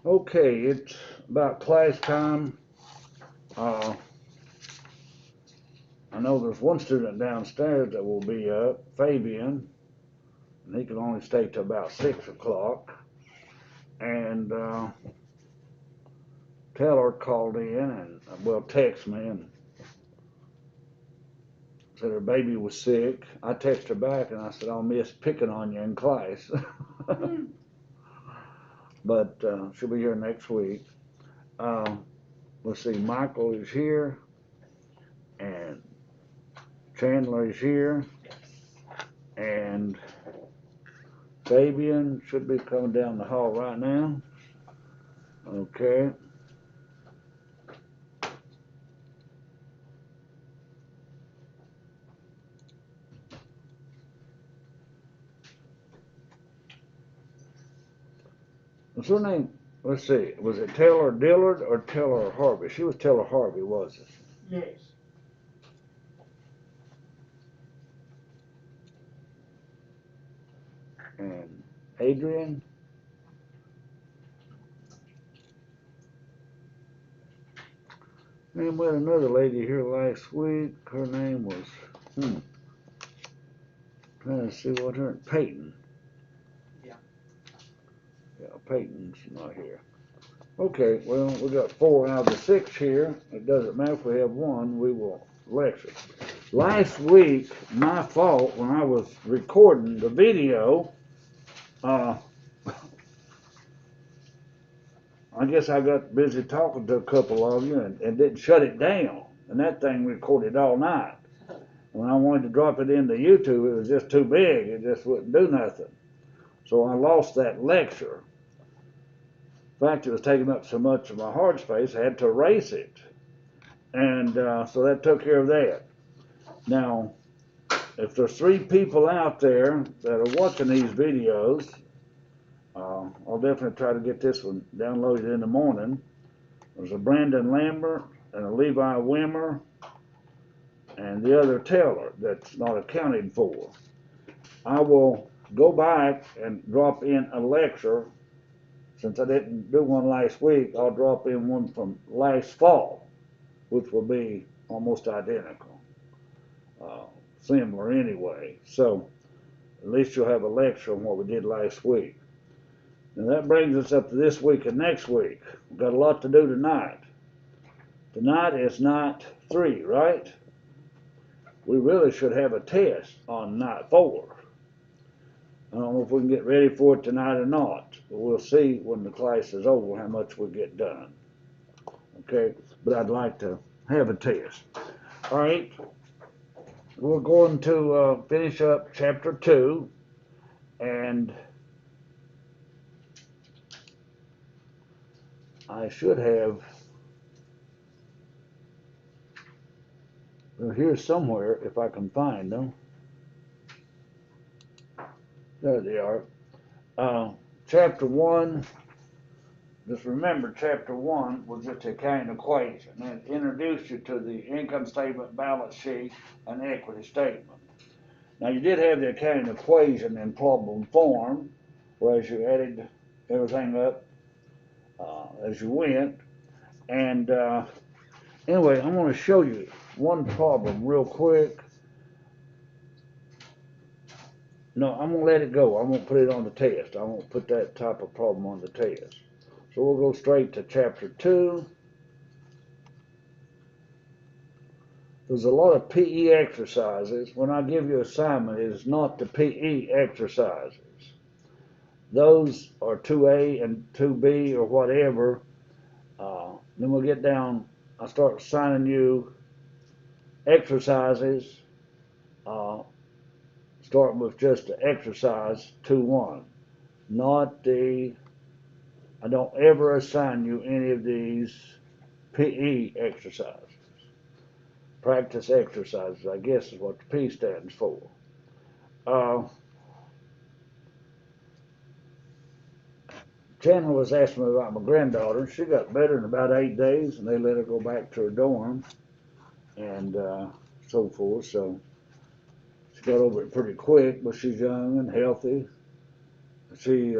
Okay, it's about class time. Uh, I know there's one student downstairs that will be up, Fabian, and he can only stay till about 6 o'clock. And Taylor called in and well texted me and said her baby was sick. I texted her back and I said I'll miss picking on you in class, but she'll be here next week. Uh, let's see, Michael is here and Chandler is here and Fabian should be coming down the hall right now. Okay. What's her name? Let's see. Was it Taylor Dillard or Taylor Harvey? She was Taylor Harvey, was it? Yes. And Adrian. And we had another lady here last week. Her name was trying to see what her Peyton. Yeah. Yeah, Peyton's not here. Okay, well we got 4 out of the 6 here. It doesn't matter if we have one. We will lecture. Last week, my fault when I was recording the video. Uh, I guess I got busy talking to a couple of you and didn't shut it down. And that thing recorded all night. When I wanted to drop it into YouTube, it was just too big. It just wouldn't do nothing. So I lost that lecture. In fact, it was taking up so much of my hard space, I had to erase it. And so that took care of that. Now, if there's 3 people out there that are watching these videos, I'll definitely try to get this one downloaded in the morning. There's a Brandon Lambert and a Levi Wimmer and the other Taylor that's not accounted for. I will go back and drop in a lecture. Since I didn't do one last week, I'll drop in one from last fall, which will be almost identical, uh, similar anyway. So at least you'll have a lecture on what we did last week. Now that brings us up to this week and next week. We've got a lot to do tonight. Tonight is night 3, right? We really should have a test on night 4. I don't know if we can get ready for it tonight or not, but we'll see when the class is over how much we get done. Okay, but I'd like to have a test. All right, we're going to finish up chapter 2, and I should have, they're here somewhere if I can find them. There they are. Chapter 1, just remember chapter 1 was just a accounting equation. It introduced you to the income statement, balance sheet, and equity statement. Now you did have the accounting equation in problem form, whereas you added everything up as you went. And anyway, I'm going to show you one problem real quick. No, I'm going to let it go. I won't put it on the test. I won't put that type of problem on the test. So we'll go straight to chapter 2. There's a lot of PE exercises. When I give you assignment, it is not the PE exercises. Those are 2A and 2B or whatever. Then we'll get down, I'll start assigning you exercises, starting with just the exercise 2-1. Not the, I don't ever assign you any of these PE exercises. Practice exercises, I guess is what the P stands for. Uh, Chandler was asking me about my granddaughter. She got better in about 8 days, and they let her go back to her dorm and so forth. So she got over it pretty quick, but she's young and healthy. She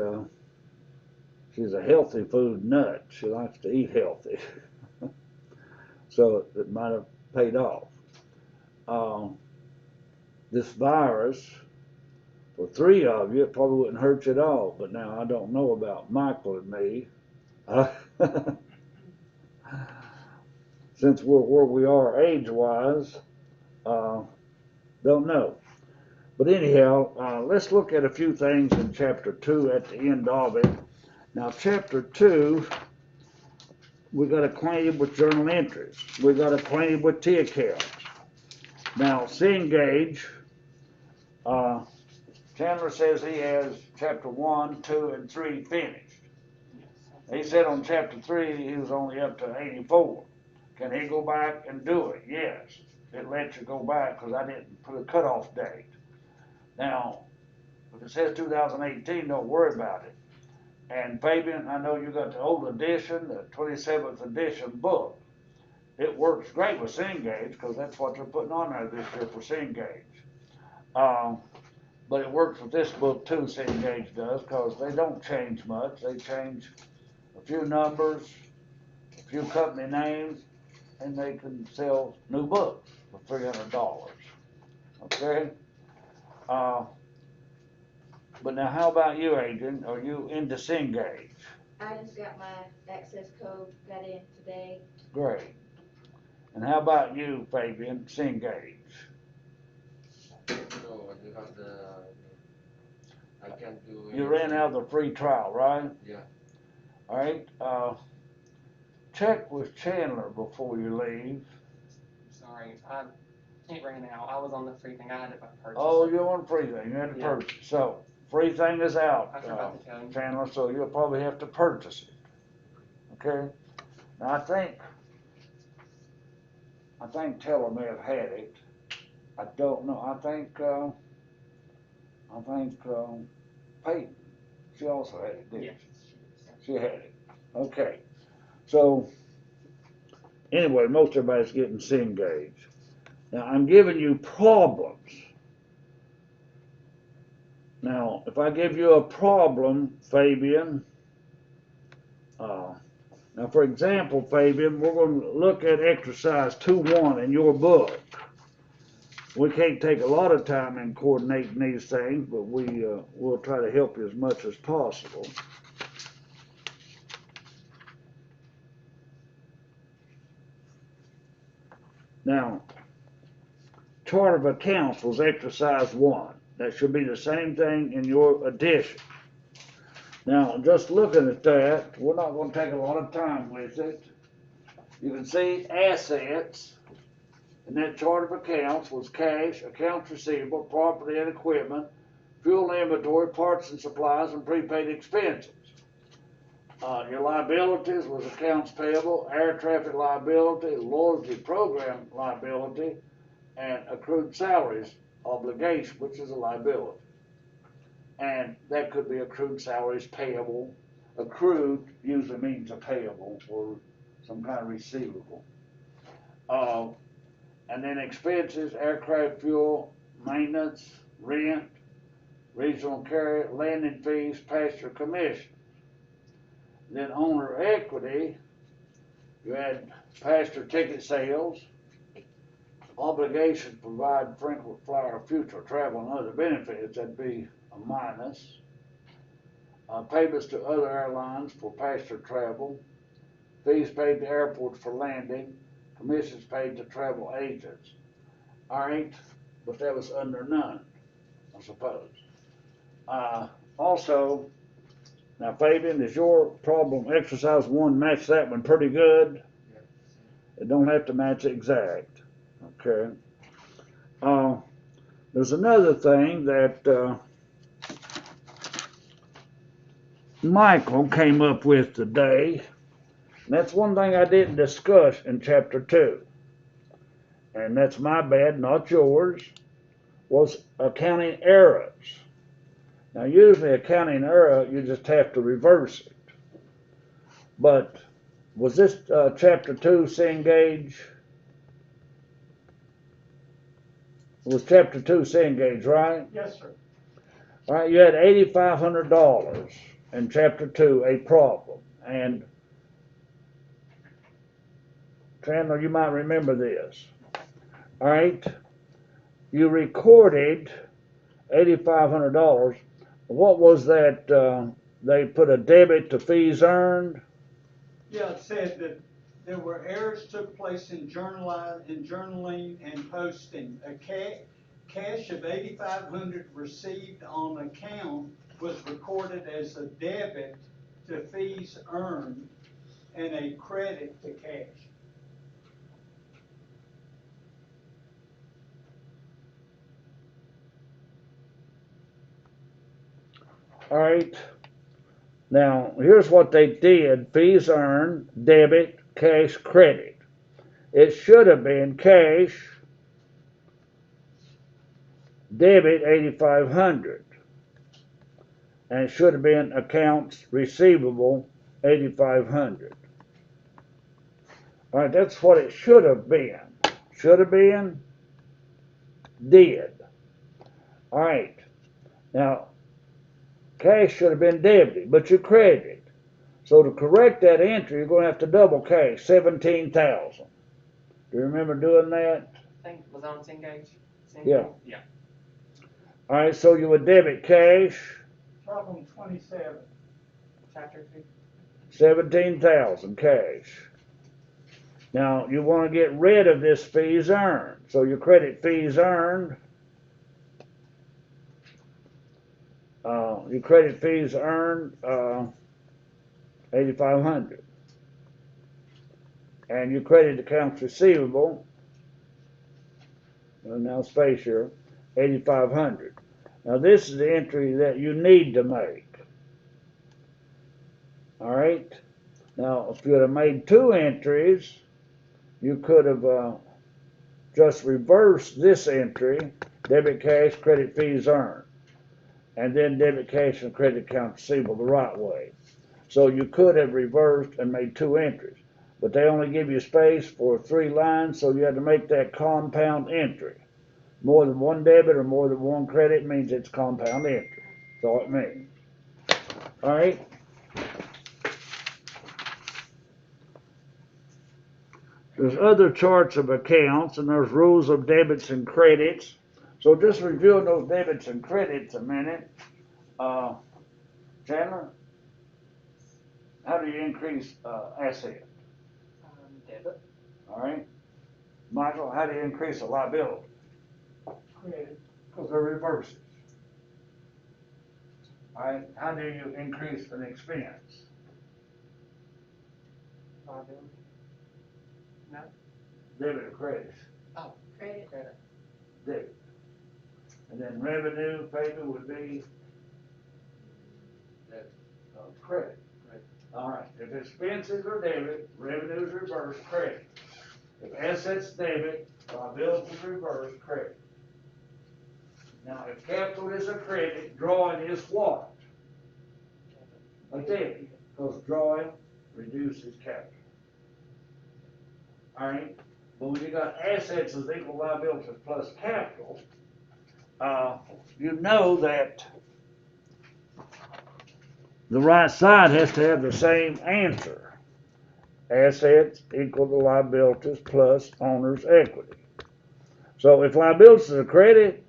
She's a healthy food nut. She likes to eat healthy. So it might have paid off. This virus, for three of you, it probably wouldn't hurt you at all. But now I don't know about Michael and me. Since we're where we are age-wise, don't know. But anyhow, let's look at a few things in chapter 2 at the end of it. Now, chapter 2, we got acquainted with journal entries. We got acquainted with T accounts. Now, Cengage, Chandler says he has chapter 1, 2, and 3 finished. He said on chapter 3 he was only up to 84. Can he go back and do it? Yes. It lets you go back because I didn't put a cutoff date. Now, if it says 2018, don't worry about it. And Fabian, I know you got the old edition, the 27th edition book. It works great with Cengage because that's what they're putting on there this year for Cengage. But it works with this book too, Cengage does, because they don't change much. They change a few numbers, a few company names, and they can sell new books for $300. Okay? But now, how about you, Adrian? Are you into Cengage? I just got my access code, got in today. Great. And how about you, Fabian? Cengage? No, I do have I can't do You ran out of the free trial, right? Yeah. All right. Check with Chandler before you leave. Sorry, I can't right now. I was on the free thing. I had to purchase. Oh, it. you're on free thing. You had to Yeah. purchase. So, free thing is out, I forgot to tell you. Chandler, so you'll probably have to purchase it. Okay? Now, I think Teller may have had it. I don't know. I think Peyton, she also had it, didn't Yeah. she? She had it. Okay. So, anyway, most everybody's getting Cengage. Now, I'm giving you problems. Now, if I give you a problem, Fabian, now, for example, Fabian, we're going to look at exercise 2.1 in your book. We can't take a lot of time in coordinating these things, but we'll try to help you as much as possible. Now, chart of accounts was exercise 1. That should be the same thing in your addition. Now, just looking at that, we're not going to take a lot of time with it. You can see assets, and that chart of accounts was cash, accounts receivable, property and equipment, fuel and inventory, parts and supplies, and prepaid expenses. Your liabilities was accounts payable, air traffic liability, loyalty program liability, and accrued salaries obligation, which is a liability. And that could be accrued salaries payable. Accrued usually means a payable or some kind of receivable. And then expenses, aircraft fuel, maintenance, rent, regional carrier, landing fees, passenger commission. Then owner equity, you had passenger ticket sales, obligation to provide frequent flyer future travel and other benefits, that'd be a minus. Payments to other airlines for passenger travel, fees paid to airports for landing, commissions paid to travel agents. All right, but that was under none, I suppose. Also, now Fabian, is your problem exercise 1 match that one pretty good? Yeah. It don't have to match exact. Okay. There's another thing that Michael came up with today. And that's one thing I didn't discuss in chapter 2. And that's my bad, not yours, was accounting errors. Now, usually accounting error, you just have to reverse it. But was this chapter 2 Cengage? It was chapter 2 Cengage, right? Yes, sir. All right, you had $8,500. in chapter 2 a problem. And Chandler, you might remember this. All right, you recorded $8,500. What was that? They put a debit to fees earned. Yeah, it said that there were errors took place in journaling and posting. A cash of 8,500 received on account was recorded as a debit to fees earned and a credit to cash. All right. Now, here's what they did. Fees earned, debit, cash, credit. It should have been cash, debit 8,500. And it should have been accounts receivable 8,500. All right, that's what it should have been. Should have been, did. All right. Now, cash should have been debited, but you credited. So to correct that entry, you're going to have to double cash, 17,000. Do you remember doing that? I think it was on Cengage. Yeah. Yeah. All right, so you would debit cash, Problem 27. Chapter 2. 17,000 cash. Now you want to get rid of this fees earned, so you credit fees earned. You credit fees earned 8,500, and you credit accounts receivable. Now space here, 8,500. Now this is the entry that you need to make. All right. Now if you had made two entries, you could have just reversed this entry: debit cash, credit fees earned, and then debit cash and credit account receivable the right way. So you could have reversed and made two entries, but they only give you space for 3 lines, so you had to make that compound entry. More than one debit or more than one credit means it's compound entry. That's all it means. All right. There's other charts of accounts, and there's rules of debits and credits. So just reviewing those debits and credits a minute. Chandler, how do you increase asset? Debit. All right. Michael, how do you increase a liability? Credit. Because they're reverses. All right. How do you increase an expense? Liability. No. Debit or credit? Credit. Credit. Debit. And then revenue payment would be That, credit. All right. If expenses are debit, revenues reverse credit. If assets debit, liabilities reverse credit. Now, if capital is a credit, drawing is what? A debit, because drawing reduces capital. All right. But when you got assets as equal liabilities plus capital, you know that the right side has to have the same answer. Assets equal to liabilities plus owner's equity. So if liabilities is a credit,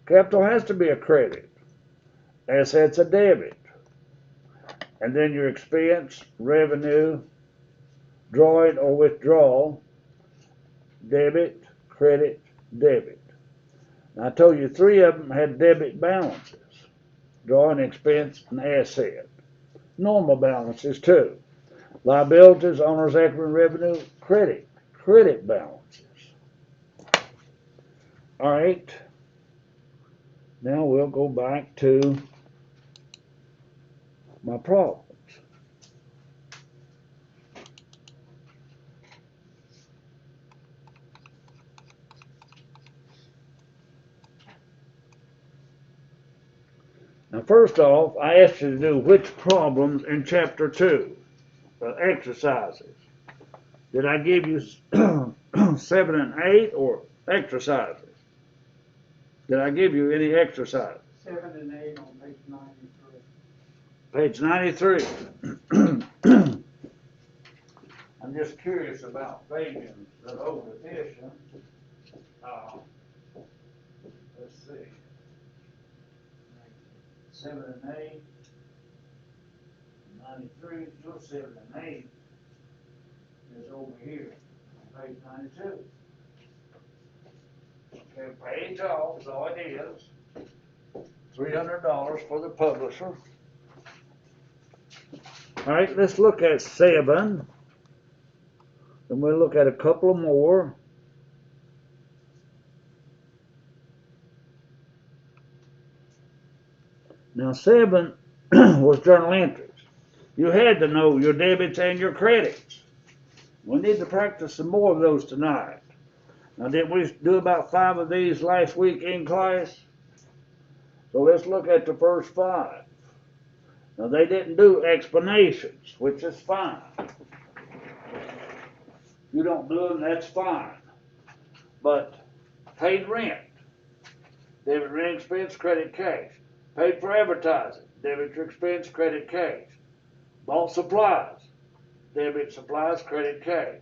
capital has to be a credit. Assets a debit. And then your expense, revenue, drawing or withdrawal, debit, credit, debit. Now I told you 3 of them had debit balances. Drawing, expense, and asset. Normal balances too. Liabilities, owner's equity, revenue, credit balances. All right. Now we'll go back to my problems. Now first off, I asked you to do which problems in chapter 2, exercises. Did I give you 7 and 8 or exercises? Did I give you any exercises? 7 and 8 on page 93. Page 93. I'm just curious about Fabian, the old edition. Let's see. 7 and 8. 93, your 7 and 8 is over here on page 92. Okay, page off, so it is. $300 for the publisher. All right, let's look at 7. Then we'll look at a couple more. Now 7 was journal entries. You had to know your debits and your credits. We need to practice some more of those tonight. Now did we do about 5 of these last week in class? So let's look at the first 5. Now they didn't do explanations, which is fine. You don't do them, that's fine. But paid rent, debit rent expense, credit cash. Paid for advertising, debit expense, credit cash. Bought supplies, debit supplies, credit cash.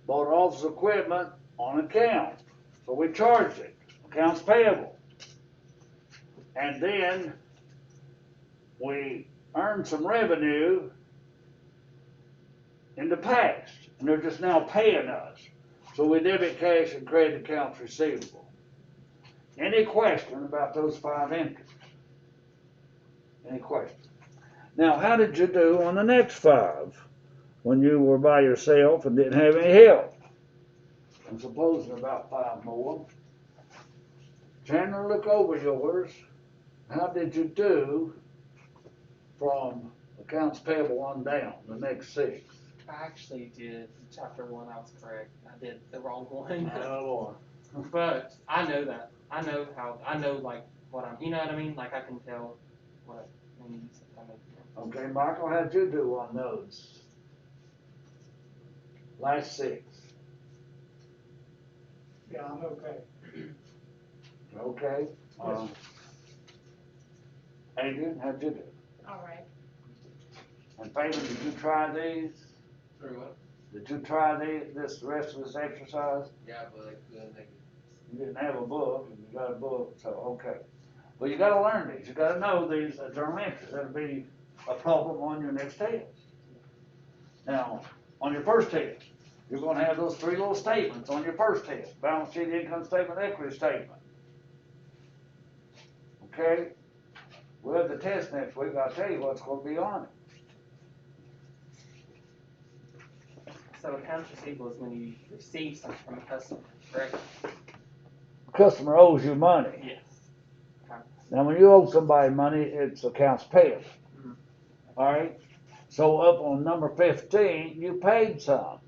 Bought office equipment on account, so we charged it, accounts payable. And then we earned some revenue in the past, and they're just now paying us. So we debit cash and credit accounts receivable. Any question about those 5 entries? Any questions? Now, how did you do on the next 5 when you were by yourself and didn't have any help? I'm supposing about 5 more. Chandler, look over yours. How did you do from accounts payable on down, the next 6? I actually did chapter 1, I was correct. I did the wrong one. Oh, But I know that. I know like what I'm, you know what I mean? Like I can tell what it means. okay, Michael, how'd you do on those? Last 6. Yeah, I'm okay. Okay. Adrian, how'd you do? All right. And Payman, did you try these? Very well. Did you try the rest of this exercise? Yeah, but I couldn't take it. You didn't have a book, and you got a book, so okay. Well, you gotta learn these. You gotta know these journal entries. That'll be a problem on your next test. Now, on your first test, you're gonna have those 3 little statements on your first test. Balance sheet, income statement, equity statement. Okay? We'll have the test next week. I'll tell you what's gonna be on it. So accounts receivable is when you receive something from a customer, correct? The customer owes you money. Yes. Okay. Now, when you owe somebody money, it's accounts payable. Mhm. All right? So up on number 15, you paid some.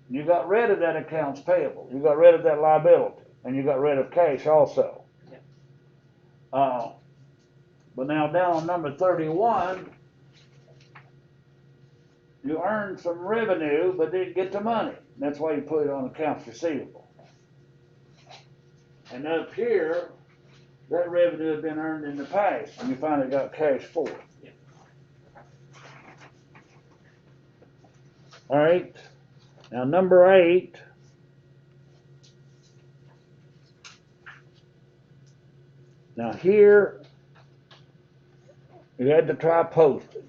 You got rid of that accounts payable. You got rid of that liability. And you got rid of cash also. Yeah. But now down on number 31, you earned some revenue but didn't get the money. That's why you put it on accounts receivable. And up here, that revenue had been earned in the past and you finally got cash for it. Yeah. All right. Now number 8. Now here, you had to try posting.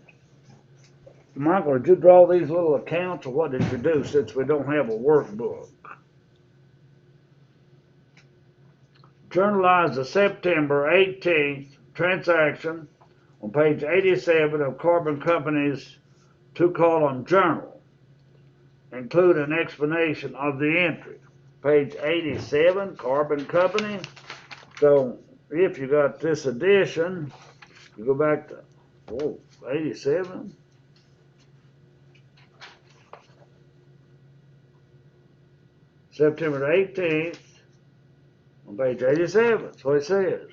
Michael, did you draw these little accounts or what did you do since we don't have a workbook? Journalize the September 18th transaction on page 87 of Carbon Company's 2-column journal. Include an explanation of the entry. Page 87, Carbon Company. So if you got this edition, you go back to 87. September 18th on page 87. That's what it says.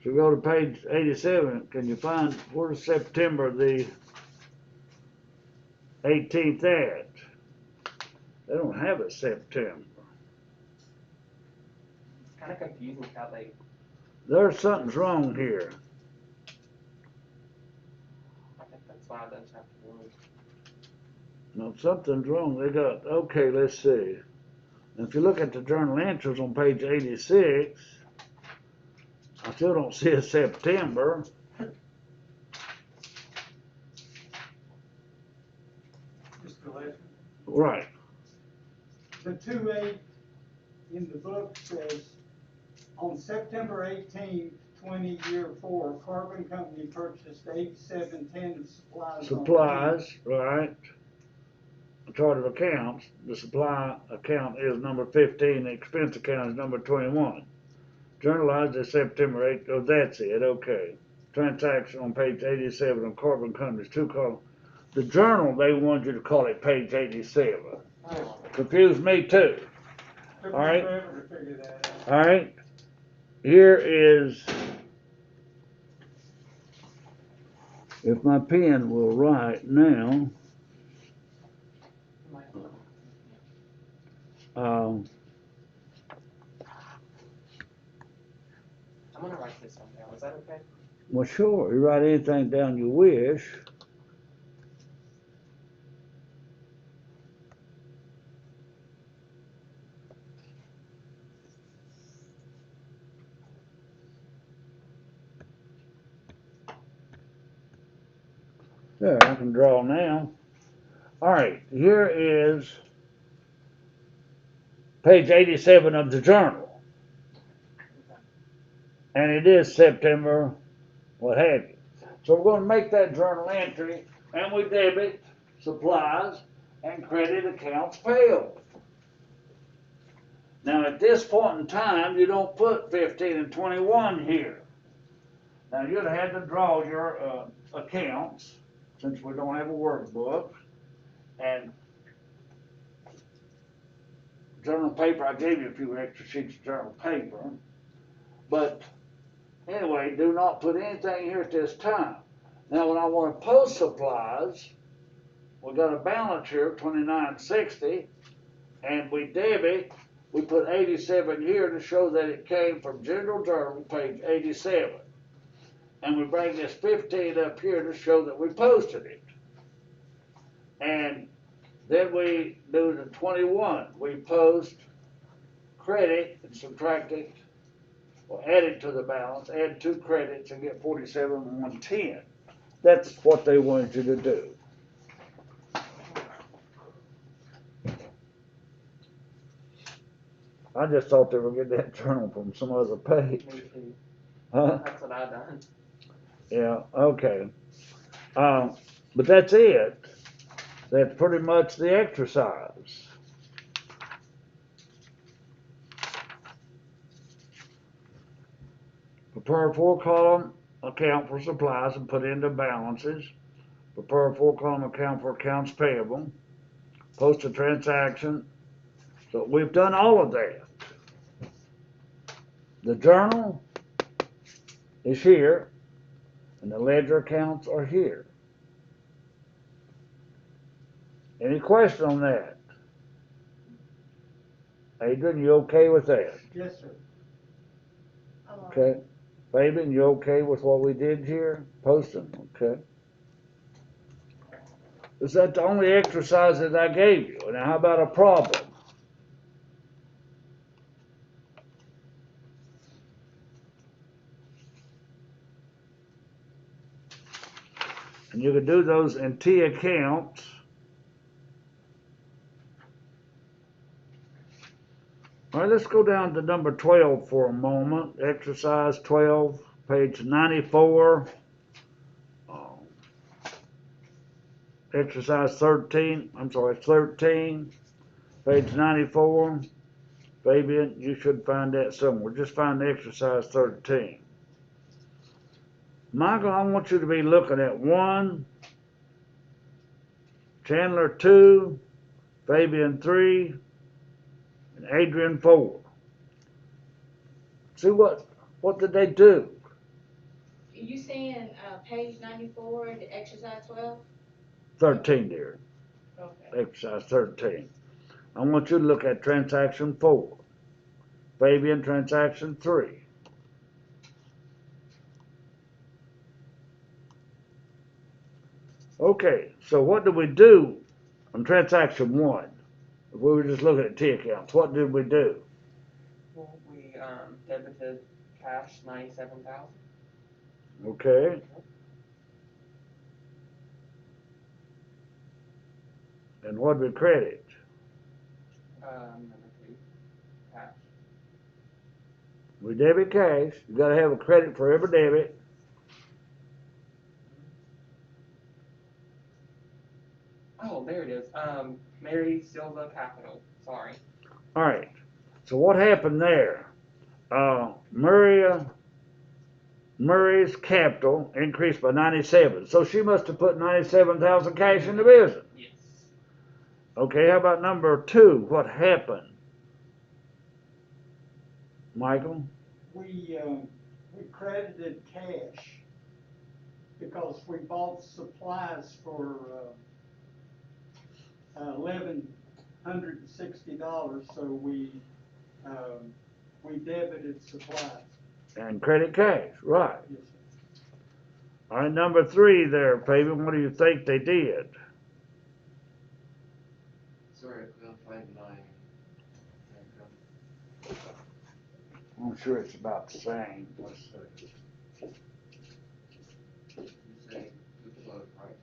So you go to page 87. Can you find where's September the 18th at? They don't have a September. It's kind of confusing how they. There's something's wrong here. That's why I done chapter one. No, something's wrong. They got, okay, let's see. If you look at the journal entries on page 86, I still don't see a September. Mr. Ledger. Right. The 2/8 in the book says, on September 18th, 20 year 4, Carbon Company purchased 8710 of supplies. Supplies, right. Chart of accounts, the supply account is number 15, the expense account is number 21. Journalized is September 8th, oh, that's it, okay. Transaction on page 87 of Carbon Company's 2 column. The journal, they want you to call it page 87. Oh, Confused me too. Took me All right. forever to figure that out. All right, here is, if my pen will write now, um, I'm gonna write this one down. Is that okay? well, sure, you write anything down you wish. There, I can draw now. All right, here is page 87 of the journal. And it is September, what have you. So we're going to make that journal entry, and we debit supplies and credit accounts payable. Now at this point in time, you don't put 15 and 21 here. Now you'd have had to draw your accounts, since we don't have a workbook, and journal paper, I gave you a few extra sheets of journal paper, but anyway, do not put anything here at this time. Now when I want to post supplies, we got a balance here of $29.60, and we debit, we put 87 here to show that it came from General Journal, page 87. And we bring this 15 up here to show that we posted it. And then we do the 21. We post credit and subtract it, or add it to the balance, add 2 credits and get 47,110. That's what they wanted you to do. I just thought they were getting that journal from some other page. Me too. Huh? That's what I done. Yeah, okay. But that's it. That's pretty much the exercise. Prepare a 4-column account for supplies and put into balances. Prepare a 4-column account for accounts payable. Post a transaction. So we've done all of that. The journal is here, and the ledger accounts are here. Any question on that? Adrian, you okay with that? Yes, sir. Okay. Fabian, you okay with what we did here? Posting, okay. Is that the only exercise that I gave you? Now how about a problem? And you can do those in T accounts. All right, let's go down to number 12 for a moment. Exercise 12, page 94. Exercise 13, 13, page 94. Fabian, you should find that somewhere. Just find exercise 13. Michael, I want you to be looking at 1, Chandler 2, Fabian 3, and Adrian 4. See what did they do? You saying, page 94, the exercise 12? 13, dear. Okay. Exercise 13. I want you to look at transaction 4. Fabian, transaction 3. Okay, so what did we do on transaction one? If we were just looking at T accounts, what did we do? Well, we, debited cash 97,000. Okay, and what did we credit? Number 2, cash. We debit cash. You gotta have a credit for every debit. Oh, there it is. Mary Silva Capital. Sorry. All right. So what happened there? Murray's capital increased by 97. So she must have put 97,000 cash in the business. Yes. Okay, how about number 2? What happened? Michael? We credited cash because we bought supplies for, $1,160, so we debited supplies. And credit cash, right. Yes, sir. All right, number 3 there, Fabian, what do you think they did? Sorry, I couldn't find my. I'm sure it's about the same. Let's see. You say two float, right?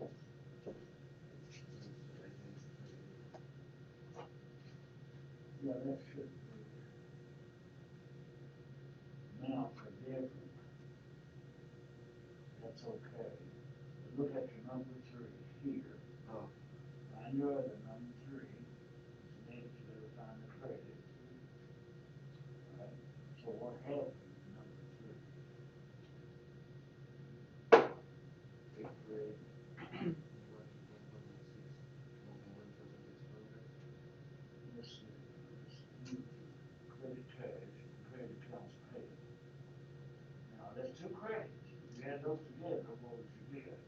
Yeah, that should be. Amounts are different. That's okay. Look at your number 3 here. Oh. Find your other number 3. Then you better find the credit. Right? So what happened in number 3? Big red. Let's see. Credit cash, credit accounts payable. Now, there's 2 credits. If you add those together, what would you get?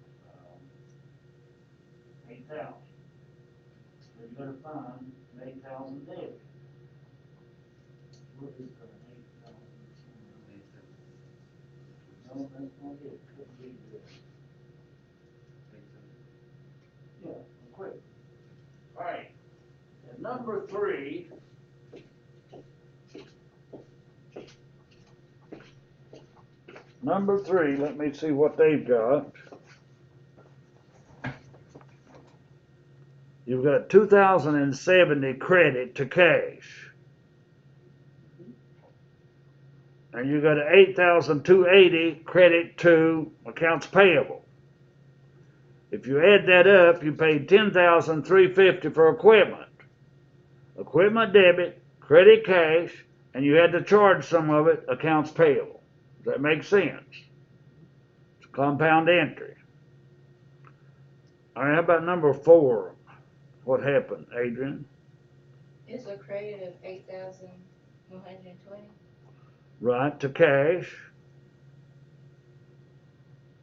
8,000. Then you gotta find an 8,000 debit. What is that, 8,000? No, that's not it. Could be this. Yeah, quick. All right. And number 3. Number 3, let me see what they've got. You've got 2,070 credit to cash. And you got 8,280 credit to accounts payable. If you add that up, you paid 10,350 for equipment. Equipment debit, credit cash, and you had to charge some of it accounts payable. Does that make sense? It's a compound entry. All right, how about number 4? What happened, Adrian? It's a credit of 8,120. Right, to cash.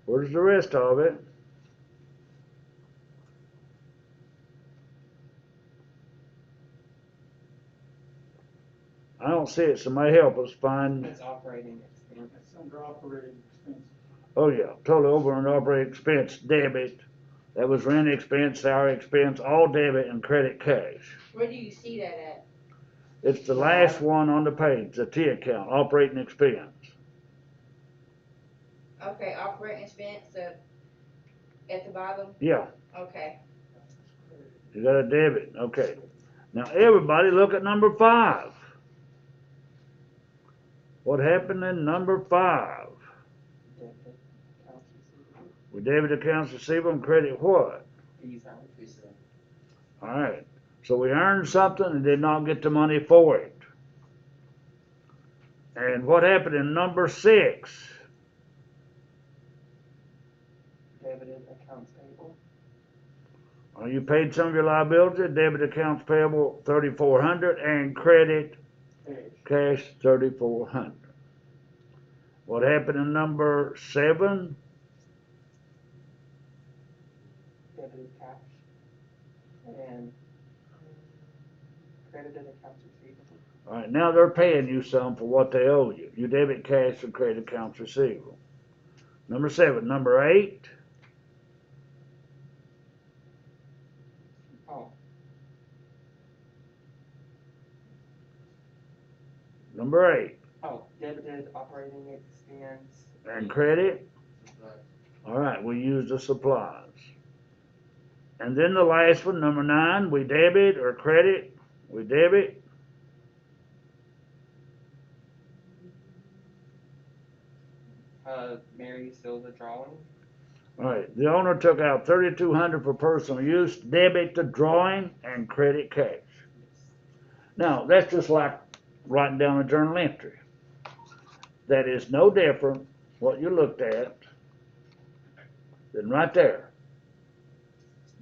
Where's the rest of it? I don't see it. Somebody help us find. It's operating expense. That's under operating expenses. Oh yeah, total over and operating expense debit. That was rent expense, salary expense, all debit and credit cash. Where do you see that at? It's the last one on the page, the T account, operating expense. Okay, operating expense at the bottom. Yeah, Okay. you got a debit. Okay. Now everybody look at number 5. What happened in number 5? Debited accounts receivable. We debit accounts receivable and credit what? Fees out. All right. So we earned something and did not get the money for it. And what happened in number 6? Debited accounts payable. You paid some of your liability, debit accounts payable 3,400 and credit cash 3,400. What happened in number 7? Debited cash. And credited accounts receivable. All right, now they're paying you some for what they owe you. You debit cash and credit accounts receivable. Number 7. Number 8. Oh, Number 8, oh, debited operating expense. and credit. Right. All right, we use the supplies. And then the last one, number 9, we debit or credit. We debit. Mary Silva drawing. All right, the owner took out $3,200 for personal use, debit the drawing, and credit cash. Now, that's just like writing down a journal entry. That is no different what you looked at than right there.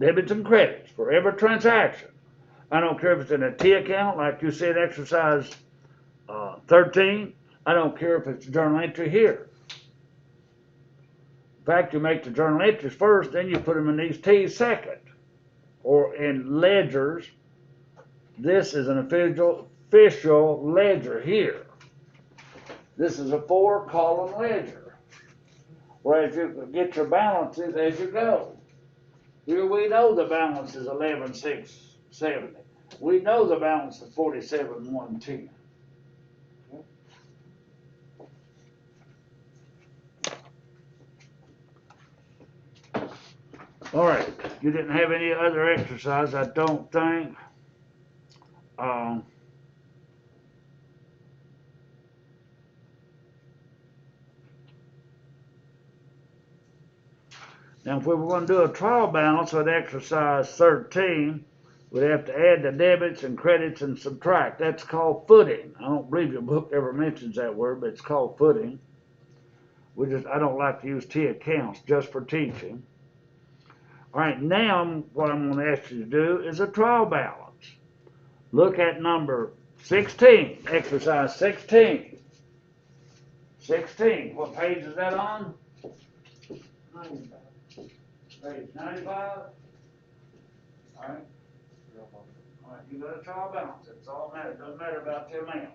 Debits and credits for every transaction. I don't care if it's in a T account, like you said, exercise 13. I don't care if it's a journal entry here. In fact, you make the journal entries first, then you put them in these T's second. Or in ledgers, this is an official ledger here. This is a 4-column ledger. Whereas you get your balances as you go. Here we know the balance is 11,670. We know the balance is 47,110. All right, you didn't have any other exercise, I don't think. Now, if we were going to do a trial balance on exercise 13, we'd have to add the debits and credits and subtract. That's called footing. I don't believe your book ever mentions that word, but it's called footing. I don't like to use T accounts just for teaching. All right, now what I'm going to ask you to do is a trial balance. Look at number 16, exercise 16. 16, what page is that on? 95. Page 95? All right. All right, you got a trial balance. That's all that matters. Doesn't matter about the amount.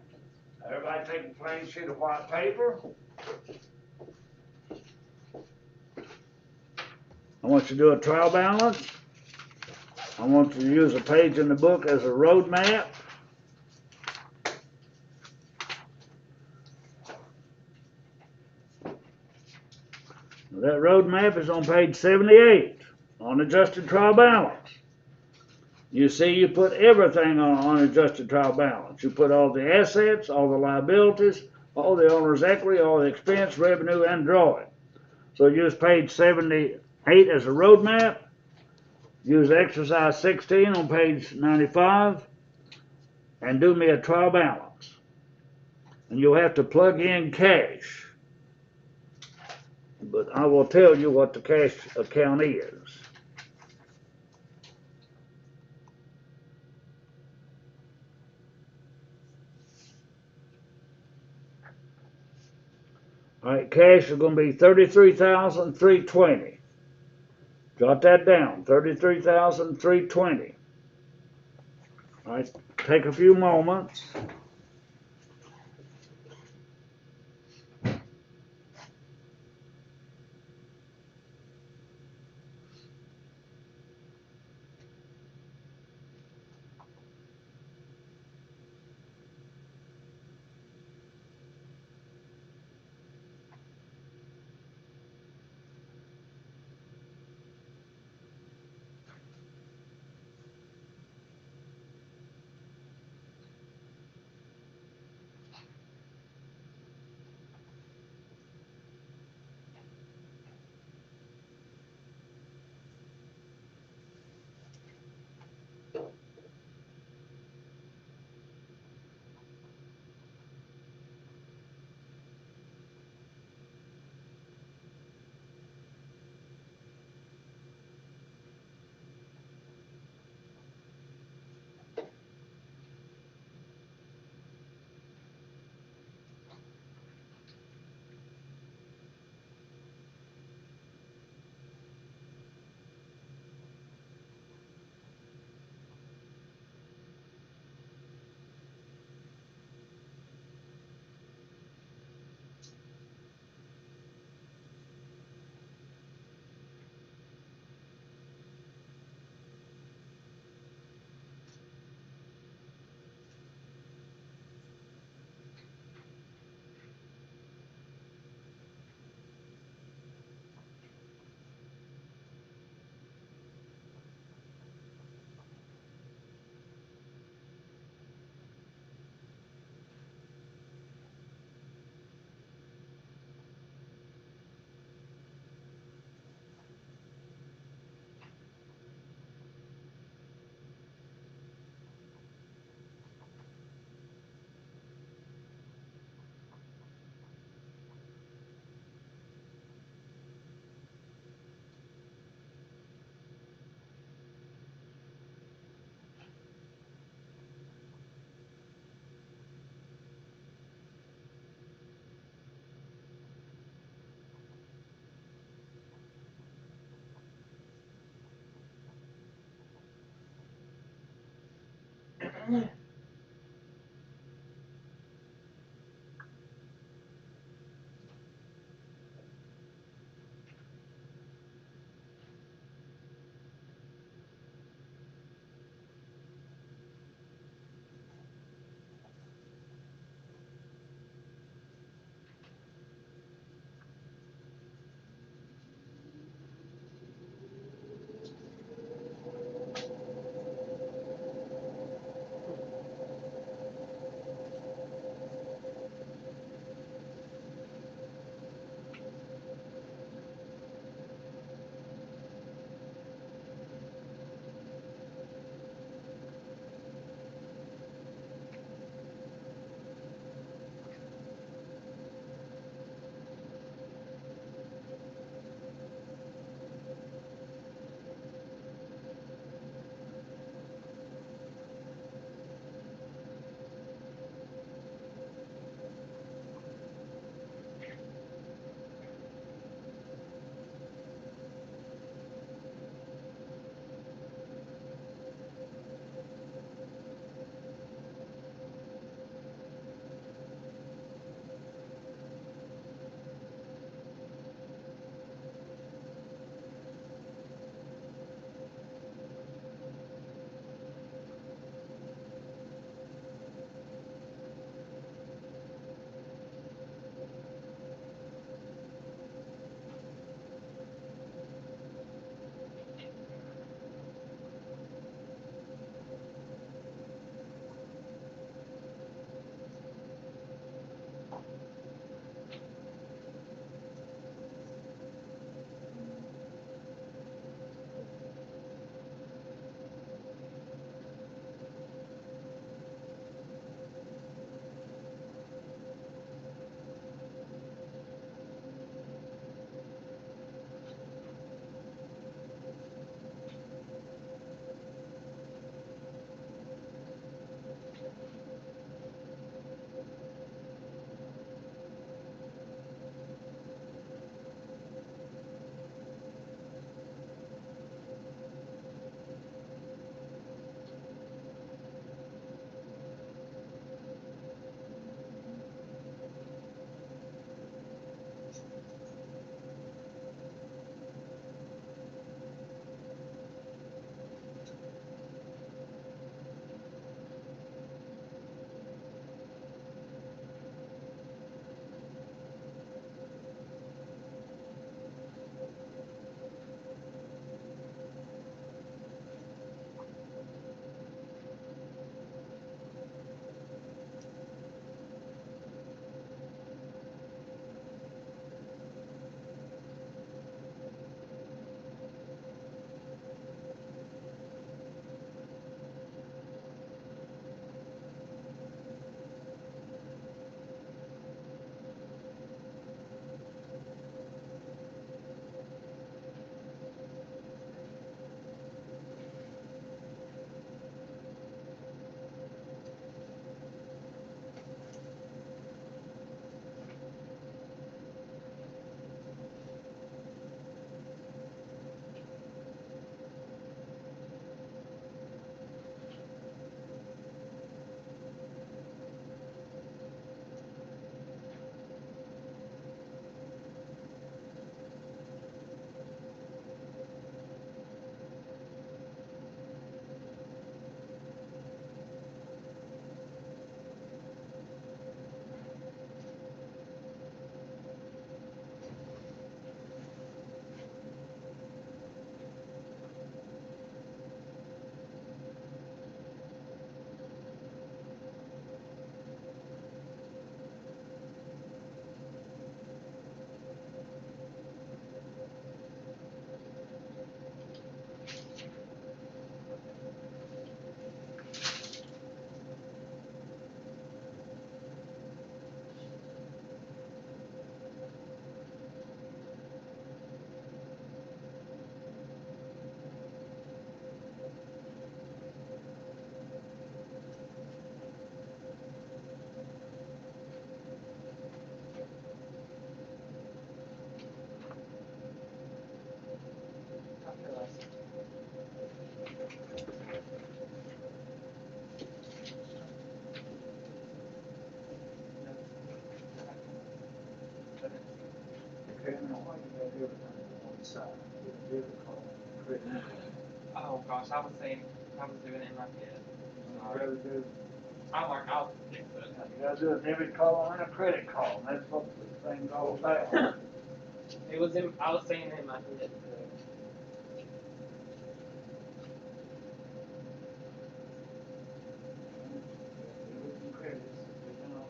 Everybody take a plain sheet of white paper. I want you to do a trial balance. I want you to use a page in the book as a road map. That road map is on page 78 on adjusted trial balance. You see, you put everything on adjusted trial balance. You put all the assets, all the liabilities, all the owner's equity, all the expense, revenue, and drawing. So use page 78 as a road map. Use exercise 16 on page 95 and do me a trial balance. And you'll have to plug in cash. But I will tell you what the cash account is. All right, cash is going to be $33,320. Jot that down, $33,320. All right, take a few moments. everything on one side, with a debit card and credit card. Oh gosh, I was doing it in my head. You Sorry. gotta do, I'll fix it. you gotta do a debit card and a credit card, and that's what the thing's all about. I was saying it in my head. Debits and credits, you know,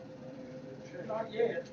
check. Not yet.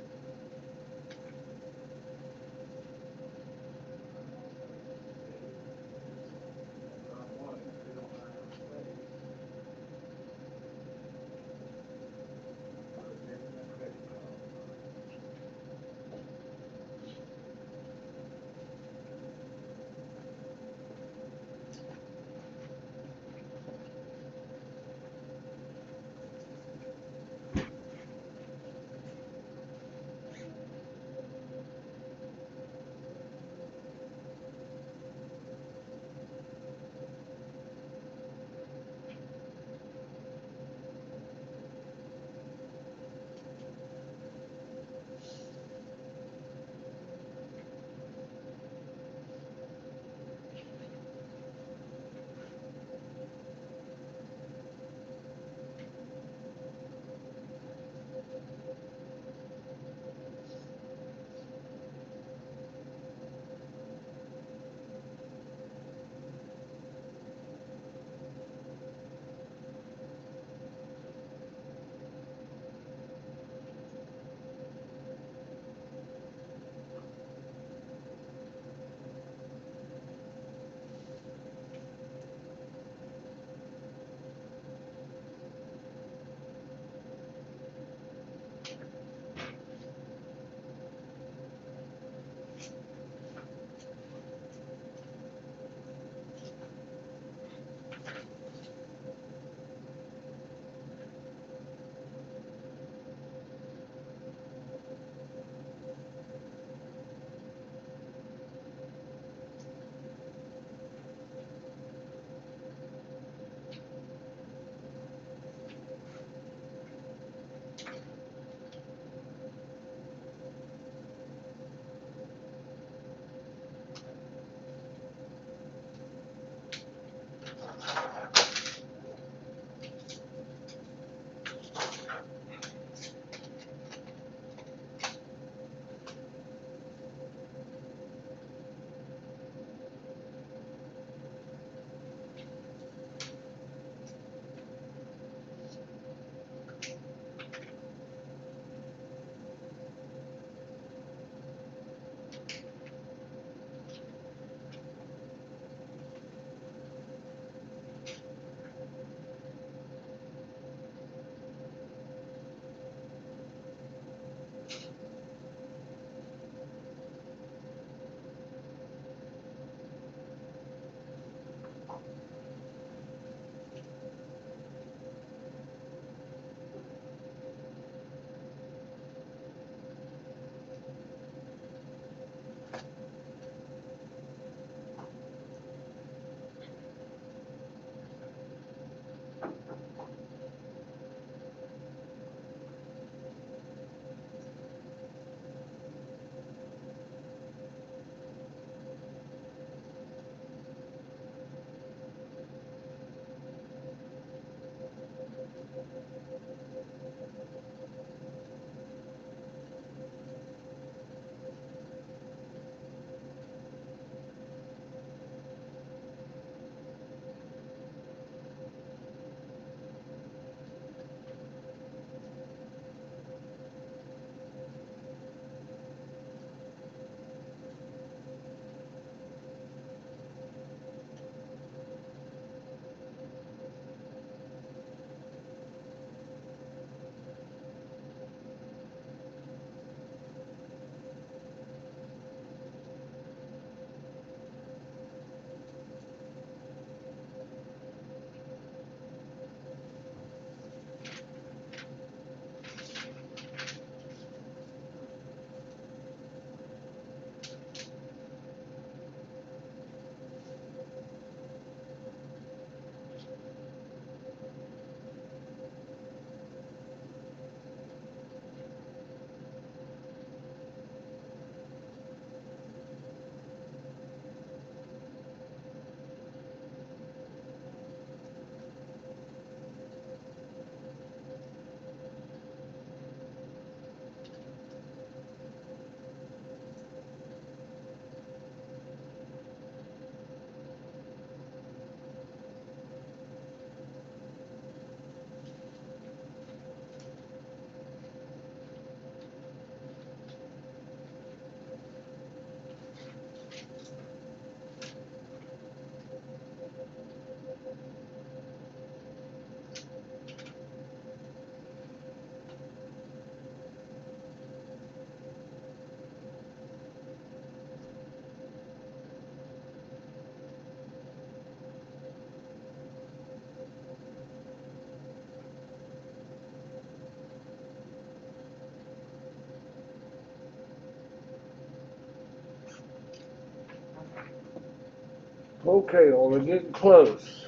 Okay, well, we're getting close.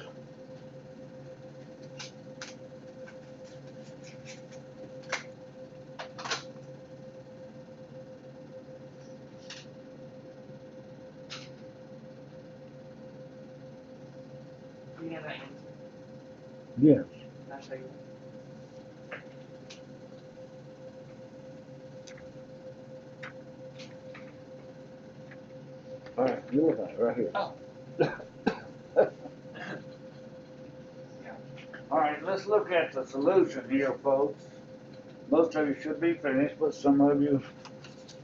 Do you have that answer? Yes. Can I show you? All right, you look at it right here. Oh. All right, let's look at the solution here, folks. Most of you should be finished, but some of you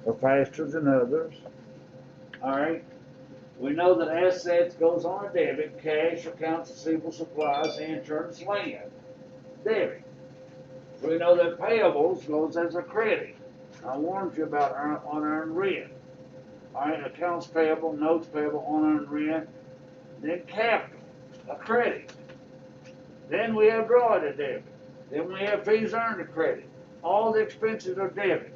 are faster than others. All right. We know that assets goes on a debit, cash, accounts receivable, supplies, insurance, land. Debit. We know that payables goes as a credit. I warned you about unearned rent. All right, accounts payable, notes payable, unearned rent. Then capital, a credit. Then we have draw to debit. Then we have fees earned to credit. All the expenses are debit.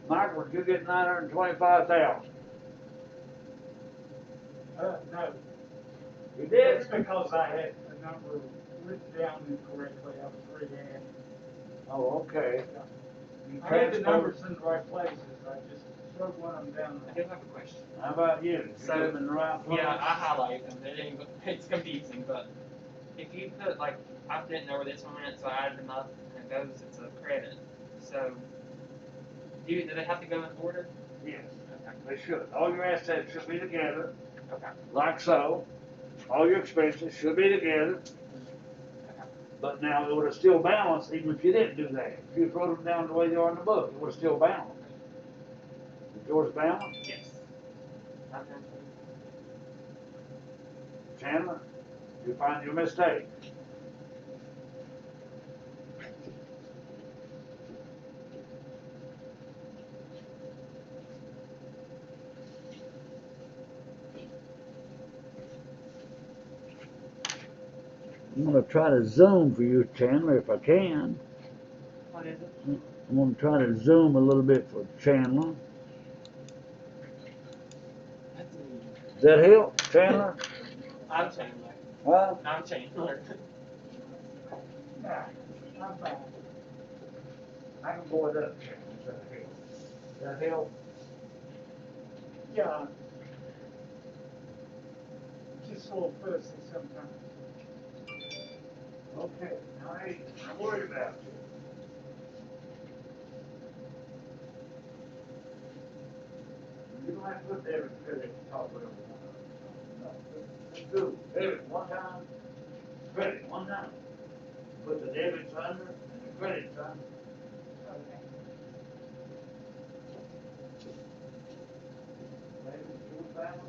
Michael, you get 925,000. No, You did? it's because I had a number written down incorrectly, I was reading. Oh, okay. You I had the transposed- numbers in the right places, I just wrote one of them down. I do have a question. How about you? Did you So, get them in the right place? Yeah, I highlighted them. It's confusing, but if you put like I didn't know where this one went, so I added them up, and it goes. It's a credit. So, do they have to go in order? Yes, Okay. they should. All your assets should be together, Okay. like so. All your expenses should be together. Okay. But now it would have still balanced even if you didn't do that. If you wrote them down the way they are in the book, it would have still balanced. Is yours balanced? Yes. Okay. Chandler, you find your mistake. I'm gonna try to zoom for you, Chandler, if I can. What is it? I'm gonna try to zoom a little bit for Chandler. That's me. Does that help, Chandler? I'm Chandler. Huh? I'm Chandler. I'm fine. I can pull it up, Chandler. Does that help? Does that help? Yeah. Just a little fussy sometimes. Okay, now hey, I'm worried about you. You don't have to put debit and credit at the top of every one of them. No, just do debit one time, credit one time. Put the debits under and the credits under. Maybe yours balance.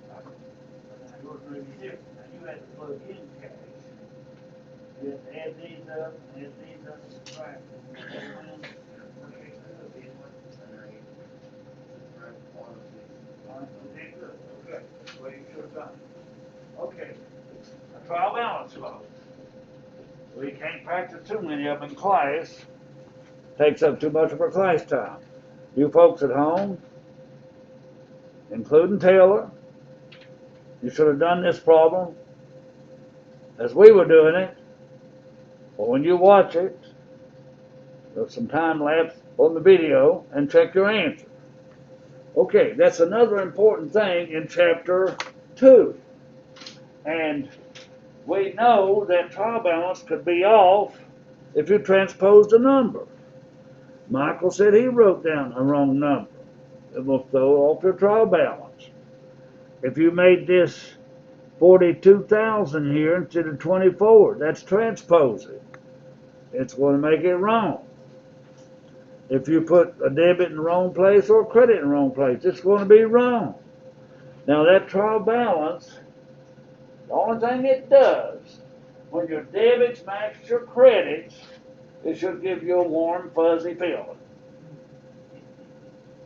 Now yours may be different. Now you had to plug in cash. You have to add these up and add these up and subtract them. Okay, well, you should have done it. Okay, a trial balance law. We can't practice too many of them in class. Takes up too much of our class time. You folks at home, including Taylor, you should have done this problem as we were doing it. But when you watch it, there's some time lapse on the video and check your answer. Okay, that's another important thing in chapter 2. And we know that trial balance could be off if you transposed a number. Michael said he wrote down a wrong number. It will throw off your trial balance. If you made this 42,000 here instead of 24, that's transposing. It's going to make it wrong. If you put a debit in the wrong place or a credit in the wrong place, it's going to be wrong. Now that trial balance, the only thing it does, when your debits match your credits, it should give you a warm, fuzzy feeling.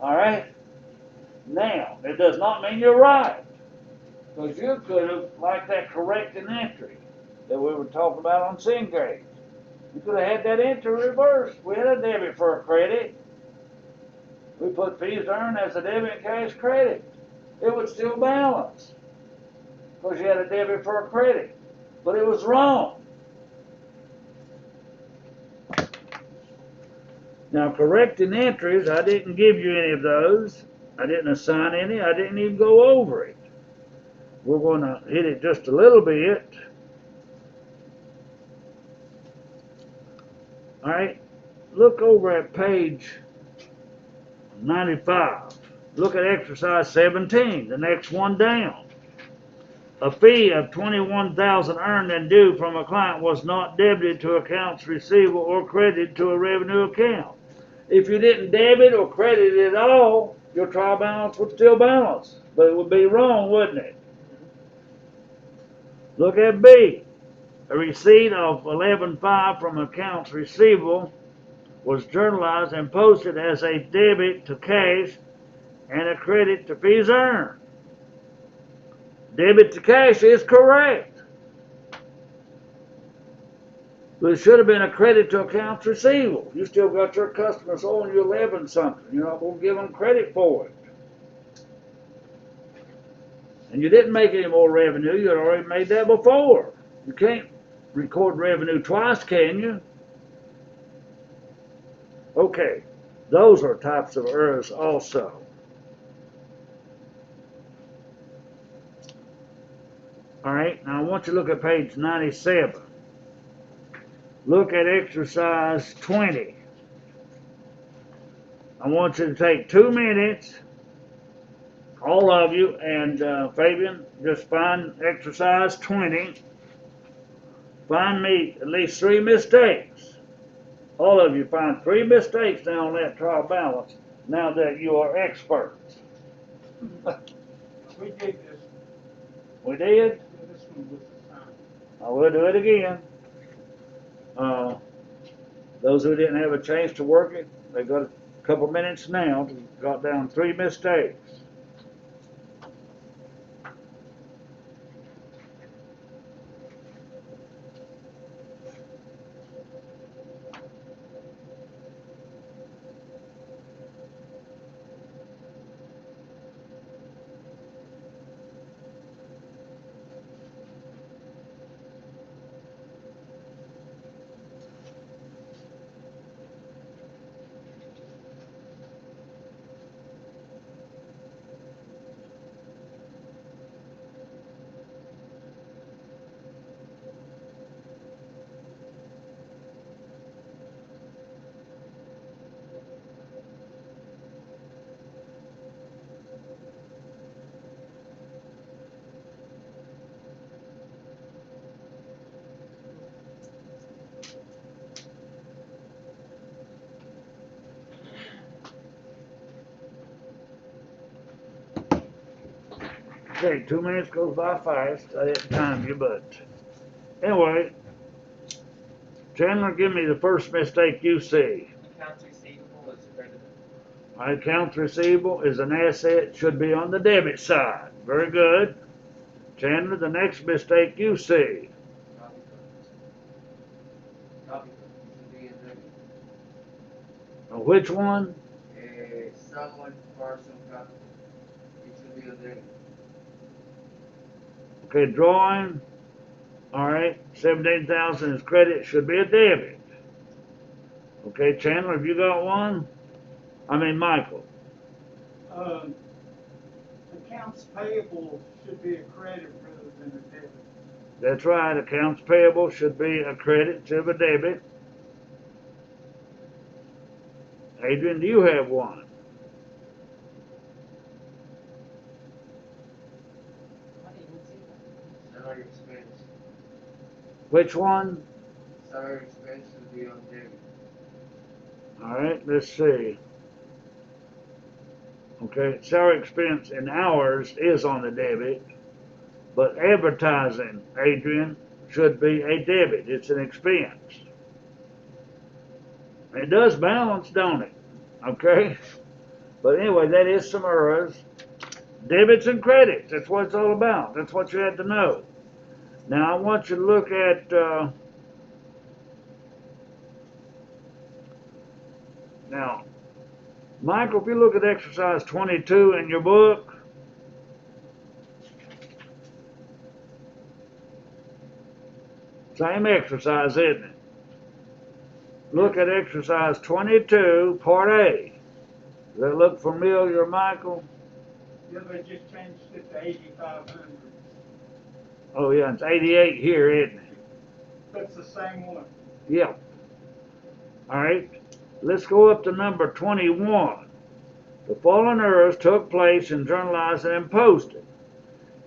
Alright? Now, it does not mean you're right. Because you could have, like that correcting entry that we were talking about on Cengage. You could have had that entry reversed. We had a debit for a credit. We put fees earned as a debit and cash credit. it would still balance. Because you had a debit for a credit. But it was wrong. Now, correcting entries, I didn't give you any of those. I didn't assign any. I didn't even go over it. We're going to hit it just a little bit. All right. Look over at page 95. Look at exercise 17, the next one down. A fee of $21,000 earned and due from a client was not debited to accounts receivable or credited to a revenue account. If you didn't debit or credit it at all, your trial balance would still balance, but it would be wrong, wouldn't it? Look at B. A receipt of $11,500 from accounts receivable was journalized and posted as a debit to cash and a credit to fees earned. Debit to cash is correct. But it should have been a credit to accounts receivable. You still got your customers owing you 11 something. You're not going to give them credit for it. And you didn't make any more revenue. You had already made that before. You can't record revenue twice, can you? Okay, those are types of errors also. All right, now I want you to look at page 97. Look at exercise 20. I want you to take 2 minutes, all of you, and Fabian, just find exercise 20. Find me at least 3 mistakes. All of you find 3 mistakes now on that trial balance, now that you are experts. We did this, We did? this one was assigned. I will do it again. Those who didn't have a chance to work it, they got a couple minutes now to jot down 3 mistakes. Okay, 2 minutes goes by fast. I didn't time you, but anyway, Chandler, give me the first mistake you see. Accounts receivable is credited. Accounts receivable is an asset, should be on the debit side. Very good. Chandler, the next mistake you see. Copy should be in there. Which one? Someone partial copy. It should be in there. Okay, drawing. All right, 17,000 is credit, should be a debit. Okay, Chandler, have you got one? I mean, Michael. Accounts payable should be a credit rather than a debit. That's right, accounts payable should be a credit instead of a debit. Adrian, do you have one? Salary expense. Which one? Salary expense should be on debit. All right, let's see. Okay, salary expense in hours is on the debit, but advertising, Adrian, should be a debit. It's an expense. It does balance, don't it? Okay? But anyway, that is some errors. Debits and credits, that's what it's all about. That's what you had to know. Now, I want you to look at, now, Michael, if you look at exercise 22 in your book, Same exercise, isn't it? Look at exercise 22, part A. Does that look familiar, Michael? Yeah, they just changed it to 8,500. Oh yeah, it's 88 here, isn't it? That's the same one. Yeah. All right. Let's go up to number 21. The following errors took place in journalized and posted.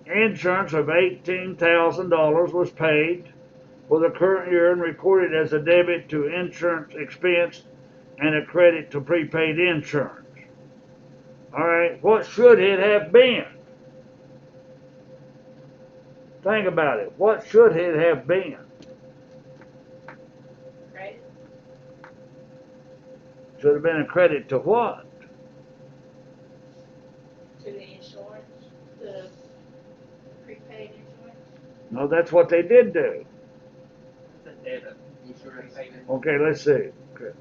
Insurance of $18,000 was paid for the current year and recorded as a debit to insurance expense and a credit to prepaid insurance. All right, what should it have been? Think about it. What should it have been? Credit Should have been a credit to what? to the insurance, the prepaid insurance. No, that's what they did do. It's a debit. Insurance. Okay, let's see. Okay.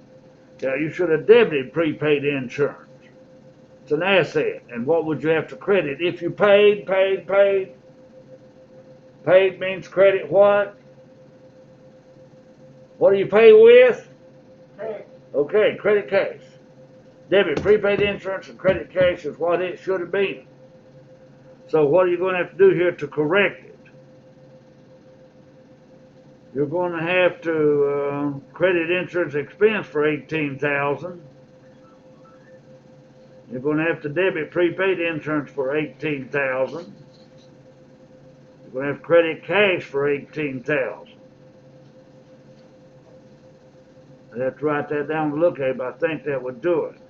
Yeah, you should have debited prepaid insurance. It's an asset. And what would you have to credit if you paid? Paid means credit what? What do you pay with? Hey, Okay, credit cash. Debit prepaid insurance and credit cash is what it should have been. So what are you going to have to do here to correct it? You're going to have to credit insurance expense for $18,000. You're going to have to debit prepaid insurance for $18,000. You're going to have credit cash for $18,000. I'd have to write that down and look at it, but I think that would do it.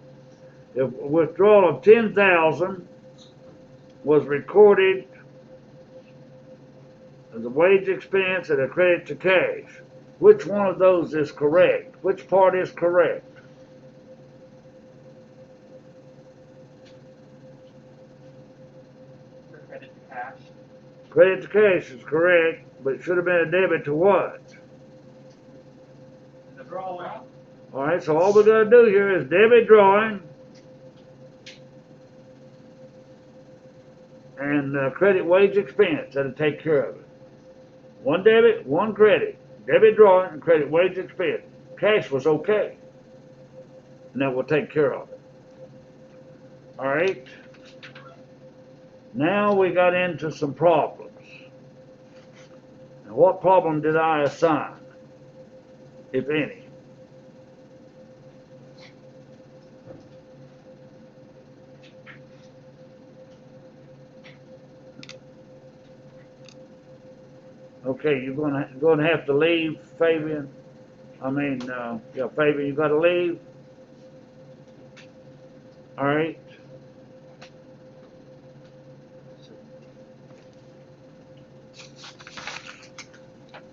If a withdrawal of $10,000 was recorded as a wage expense and a credit to cash, which one of those is correct? Which part is correct? For credit to cash. Credit to cash is correct, but it should have been a debit to what? The drawing. All right, so all we got to do here is debit drawing and credit wage expense. That'll take care of it. One debit, one credit. Debit drawing and credit wage expense. Cash was okay. And that will take care of it. All right. Now we got into some problems. Now what problem did I assign, if any? Okay, you're gonna have to leave, Fabian. Yeah, Fabian, you got to leave. All right.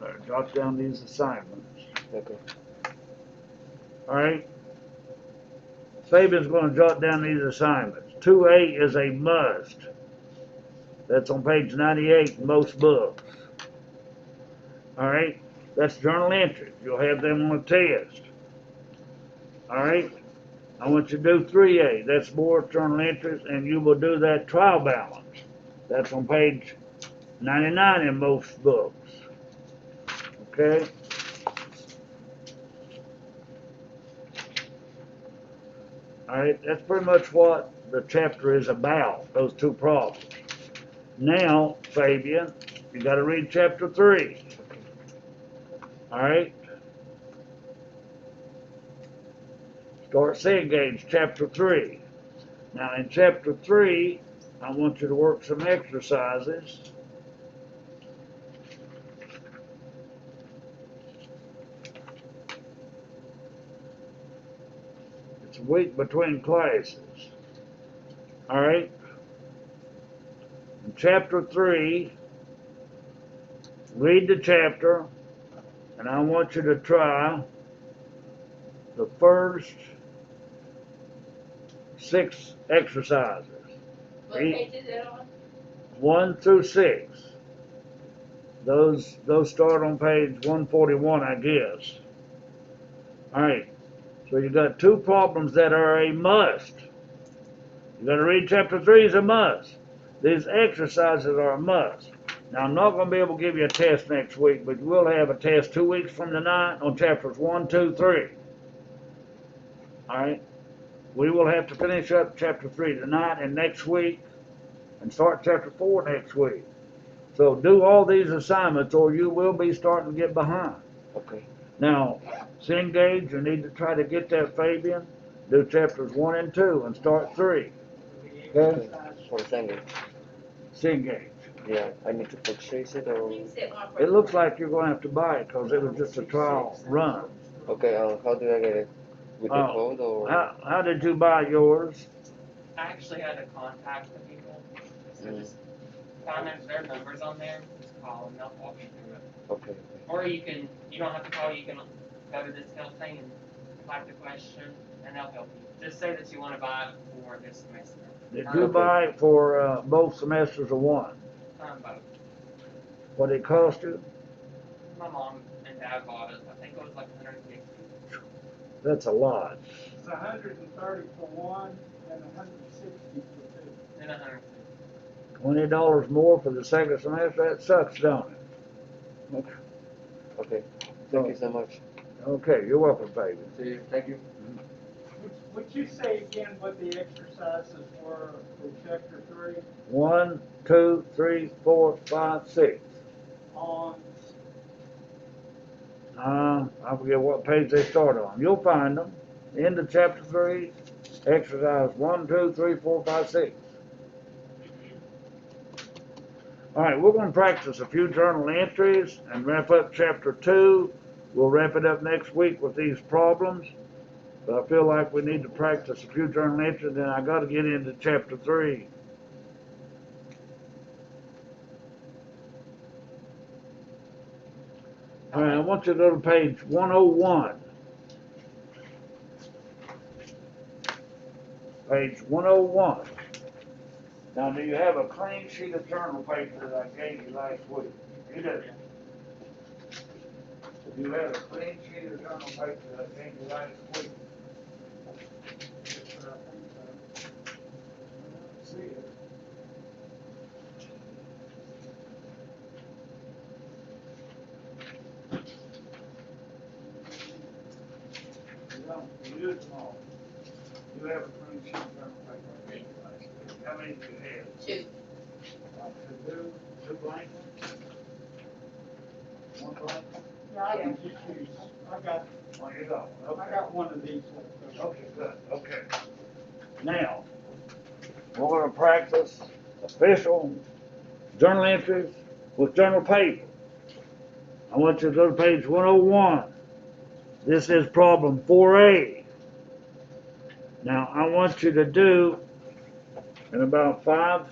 All right, jot down these assignments. Okay. All right. Fabian's going to jot down these assignments. 2A is a must. That's on page 98 in most books. All right. That's journal entries. You'll have them on a test. All right. I want you to do 3A. That's more journal entries, and you will do that trial balance. That's on page 99 in most books. Okay. All right. That's pretty much what the chapter is about. Those two problems. Now, Fabian, you got to read chapter 3. All right. Start Cengage, chapter 3. Now, in chapter 3, I want you to work some exercises. It's a week between classes. All right. In chapter 3, read the chapter, and I want you to try the first 6 exercises. What page is that on? 1 through 6. Those start on page 141, I guess. All right. So you got 2 problems that are a must. You got to read chapter 3 is a must. These exercises are a must. Now, I'm not gonna be able to give you a test next week, but we'll have a test 2 weeks from tonight on chapters 1, 2, 3. Alright? We will have to finish up chapter 3 tonight and next week, and start chapter 4 next week. So do all these assignments or you will be starting to get behind. Okay. Now, Cengage, you need to try to get that Fabian, do chapters 1 and 2 and start 3. Okay? For Sunday. Cengage. Yeah, I need to purchase it or. You said one for It looks like you're gonna have to buy it because it was just a trial run. Okay, how do I get it? With the Oh, code or? How did you buy yours? I actually had to contact the people, so just find their numbers on there, just call and they'll walk you through it. Okay. Or you don't have to call, you can go to this help thing and type the question, and they'll help you. Just say that you want to buy it for this semester. Did you buy it for both semesters or one? Both. What it cost you? My mom and dad bought it. I think it was like 150. That's a lot. It's 130 for one and 160 for two. Then 150. $20 more for the second semester. That sucks, don't it? Okay. Thank you so much. Okay, you're welcome, baby. See you. Thank you. Would you say again what the exercises were for chapter 3 1, 2, 3, 4, 5, 6. on? I forget what page they start on. You'll find them. End of chapter 3, exercise 1, 2, 3, 4, 5, 6. All right, we're going to practice a few journal entries and wrap up chapter 2. We'll wrap it up next week with these problems. But I feel like we need to practice a few journal entries, then I got to get into chapter 3. All right, I want you to go to page 101. Page 101. Now, do you have a clean sheet of journal paper that I gave you last week? You do. Do you have a clean sheet of journal paper that I gave you last week? See it. You don't, you use them all. You have a clean sheet of journal paper I gave you last week. How many do you have? 2. Two blank ones? One blank? Yeah, I can just use, I got You go. Okay. one of these. Okay, good, okay. Now, we're gonna practice official journal entries with journal paper. I want you to go to page 101. This is problem 4A. Now, I want you to do, in about 5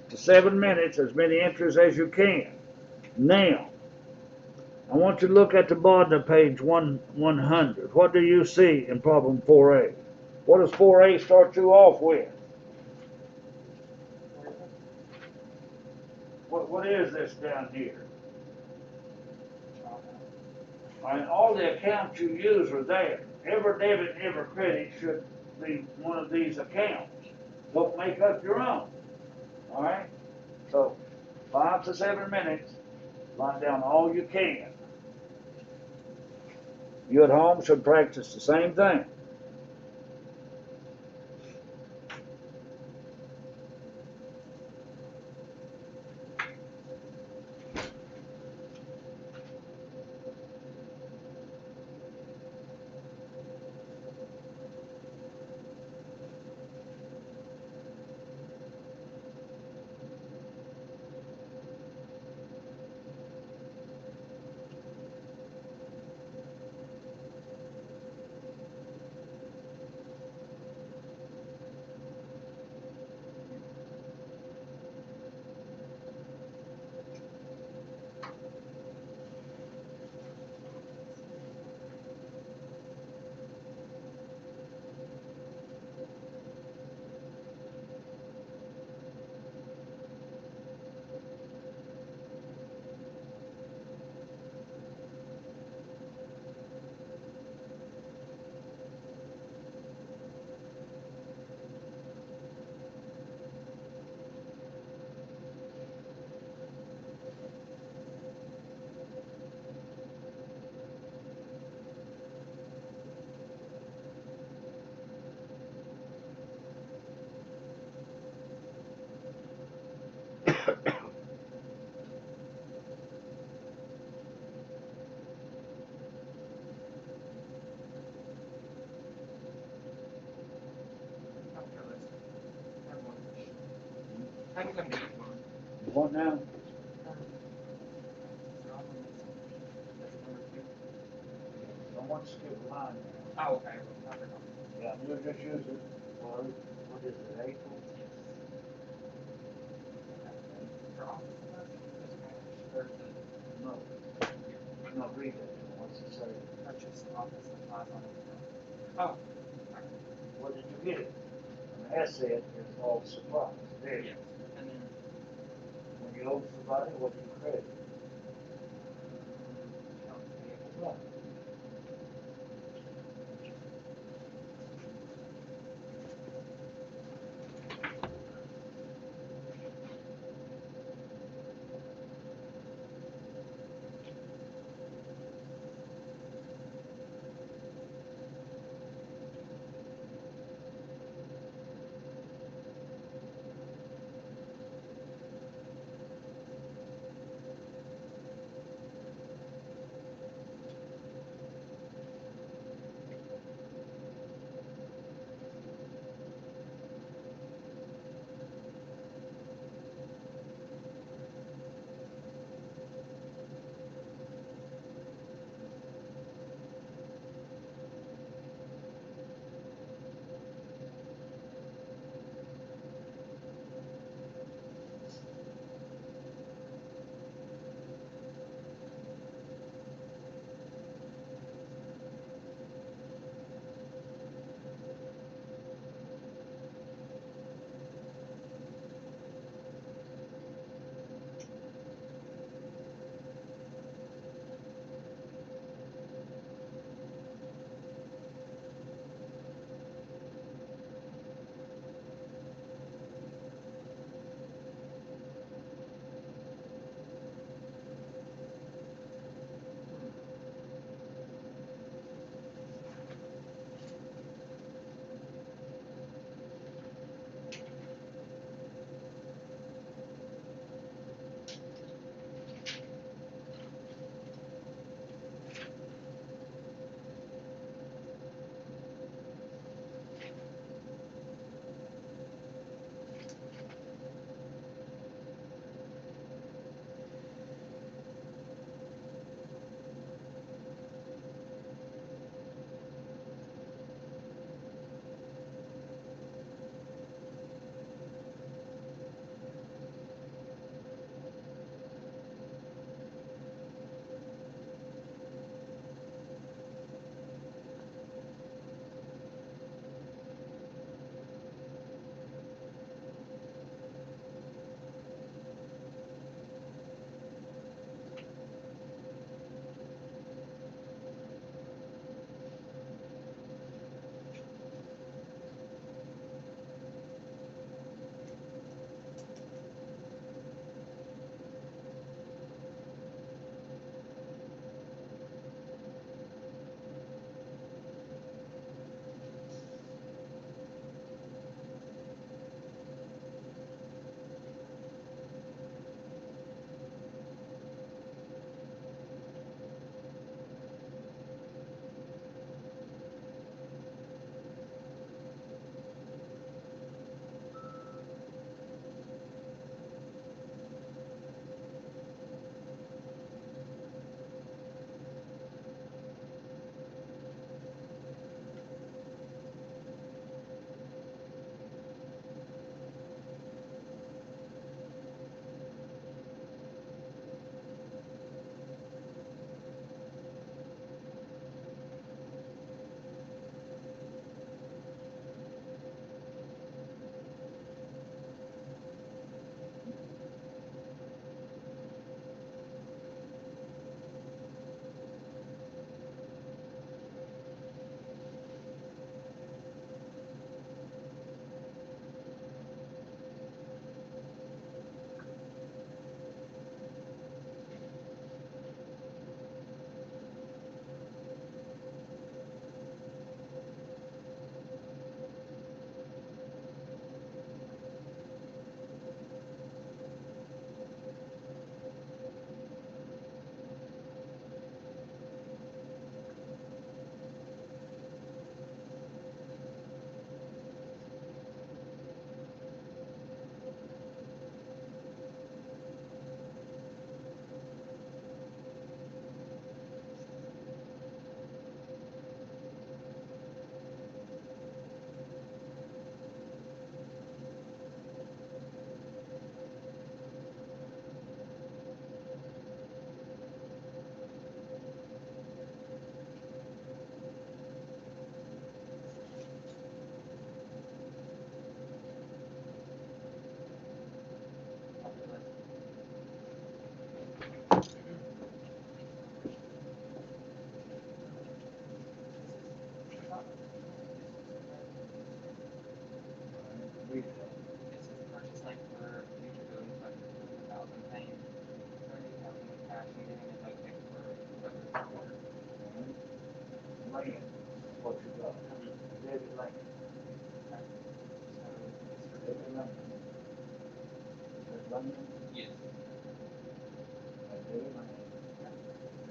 to 7 minutes, as many entries as you can. Now, I want you to look at the bottom of page 100. What do you see in problem 4A? What does 4A start you off with? What is this down here? All the accounts you use are there. Every debit and every credit should be one of these accounts. Don't make up your own. All right? So, 5 to 7 minutes, write down all you can. You at home should practice the same thing. I can come to each one. What now? That's number two. I want to skip a line now. Oh, okay. Well, I forgot. Yeah, you'll just use it, well, what is it, April? Yes. For office supplies, just cash, or is it No. No, read that, what's it say? purchase office supplies on the account? Oh. What did you get? An asset is all supplies, there. Yes. And then, When you owe somebody, what do you credit? account payable. Right.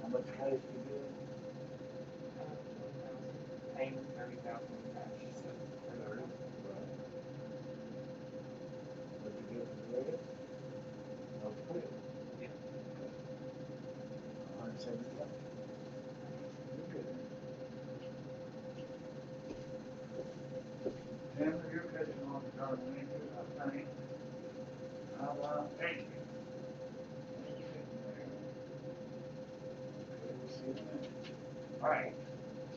How much cash you get? Paying 30,000 in cash, so. What you get from the rest? No quit. Yeah. $175. You good. Tamara, you're catching on to Carmen Winter, I think. How about Adrian? Okay, we'll see in a minute. All right,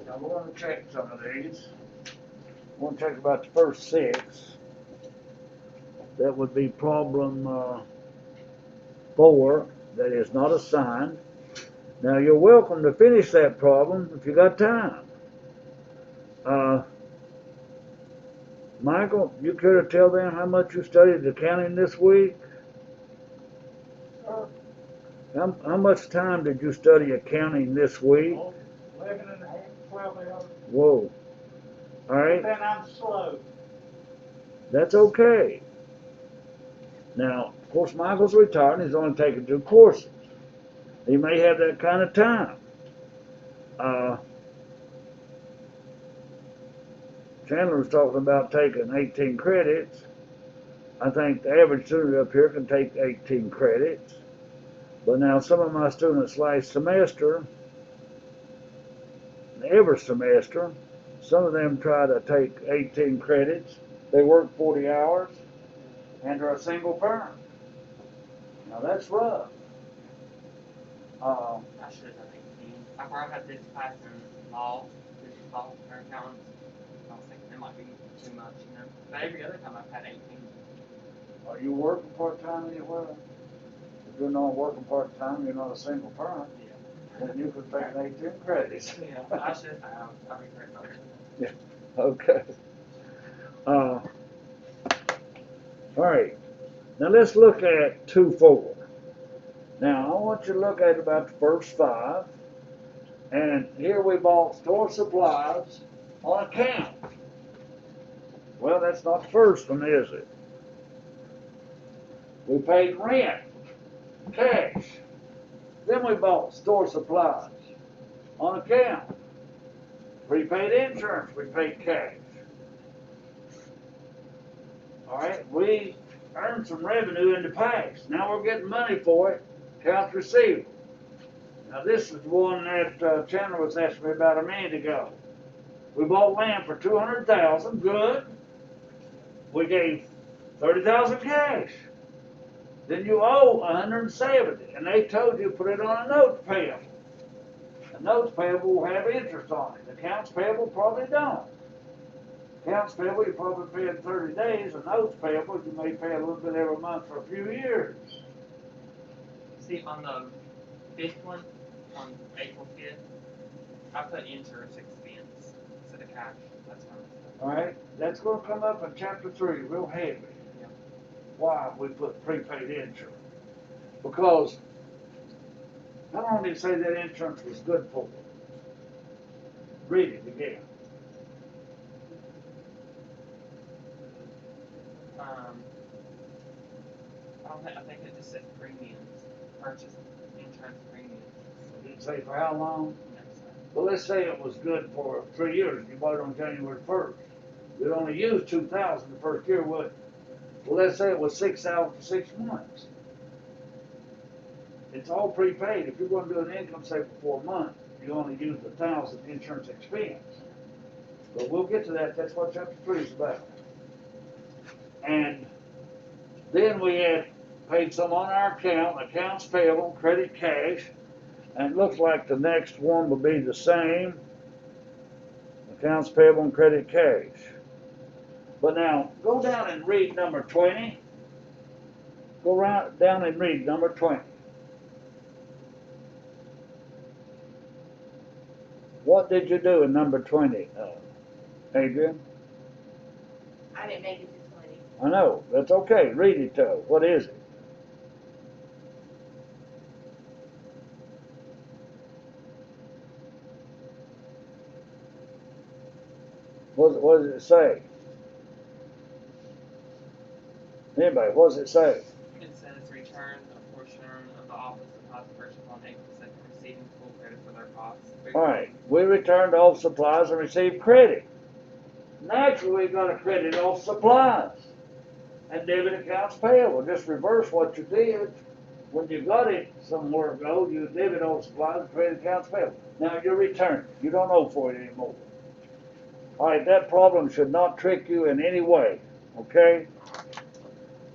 now we're gonna check some of these. We're gonna check about the first six. That would be problem 4, that is not assigned. Now you're welcome to finish that problem if you got time. Michael, you care to tell them how much you studied accounting this week? How much time did you study accounting this week? 11 and a half, 12 hours. Whoa. All right, Then I'm slow. that's okay. Now, of course, Michael's retired and he's only taking 2 courses. He may have that kind of time. Chandler was talking about taking 18 credits. I think the average student up here can take 18 credits. But now some of my students last semester, every semester, some of them try to take 18 credits. They work 40 hours and they're a single parent. Now that's rough. I should have done 18. I had this class in law, business law, for accountants. I was thinking it might be too much, you know. But every other time I've had 18. Are you working part-time anywhere? If you're not working part-time, you're not a single parent, Yeah. then you could take 18 credits. Yeah, I should have. I regret not doing that. Okay. All right. Now let's look at 2-4. Now I want you to look at about the first 5. And here we bought store supplies on account. Well, that's not the first one, is it? We paid rent, cash. Then we bought store supplies on account. Prepaid insurance, we paid cash. All right, we earned some revenue in the past. Now we're getting money for it, accounts receivable. Now this is the one that Chandler was asking me about a minute ago. We bought land for $200,000, good. We gave $30,000 cash. Then you owe $170, and they told you put it on a note payable. The notes payable will have interest on it. Accounts payable probably don't. Accounts payable you probably pay in 30 days, and notes payable you may pay a little bit every month for a few years. See, on the 5th one, on April 5th, I put interest expense instead of cash. That's fine. All right, that's going to come up in chapter 3, real heavy. Yeah. Why we put prepaid insurance? Because how long did it say that insurance was good for? Read it again. I think it just said premiums, purchase insurance premiums. It didn't say for how long. No, so. Well, let's say it was good for 3 years. You bought it on January 1st. You'd only use $2,000 the first year, wouldn't you? Well, let's say it was $6,000 for 6 months. It's all prepaid. If you're going to do an income statement for 4 months, you only use $1,000 insurance expense. But we'll get to that. That's what chapter 3 is about. And then we had paid some on our account, accounts payable, credit cash, and it looks like the next one will be the same. Accounts payable and credit cash. But now, go down and read number 20. Go right down and read number 20. What did you do in number 20, Adrian? I didn't make it to 20. I know, that's okay. Read it though. What is it? What does it say? Anybody, what does it say? It says return a portion of the office deposit purchase on April 2nd, receiving full credit box. Alright, we returned all supplies and received credit. Naturally, we got a credit off supplies and debit accounts payable. Just reverse what you did. When you got it somewhere to go, you debit all supplies and credit accounts payable. Now you're returned. You don't owe for it anymore. Alright, that problem should not trick you in any way. Okay?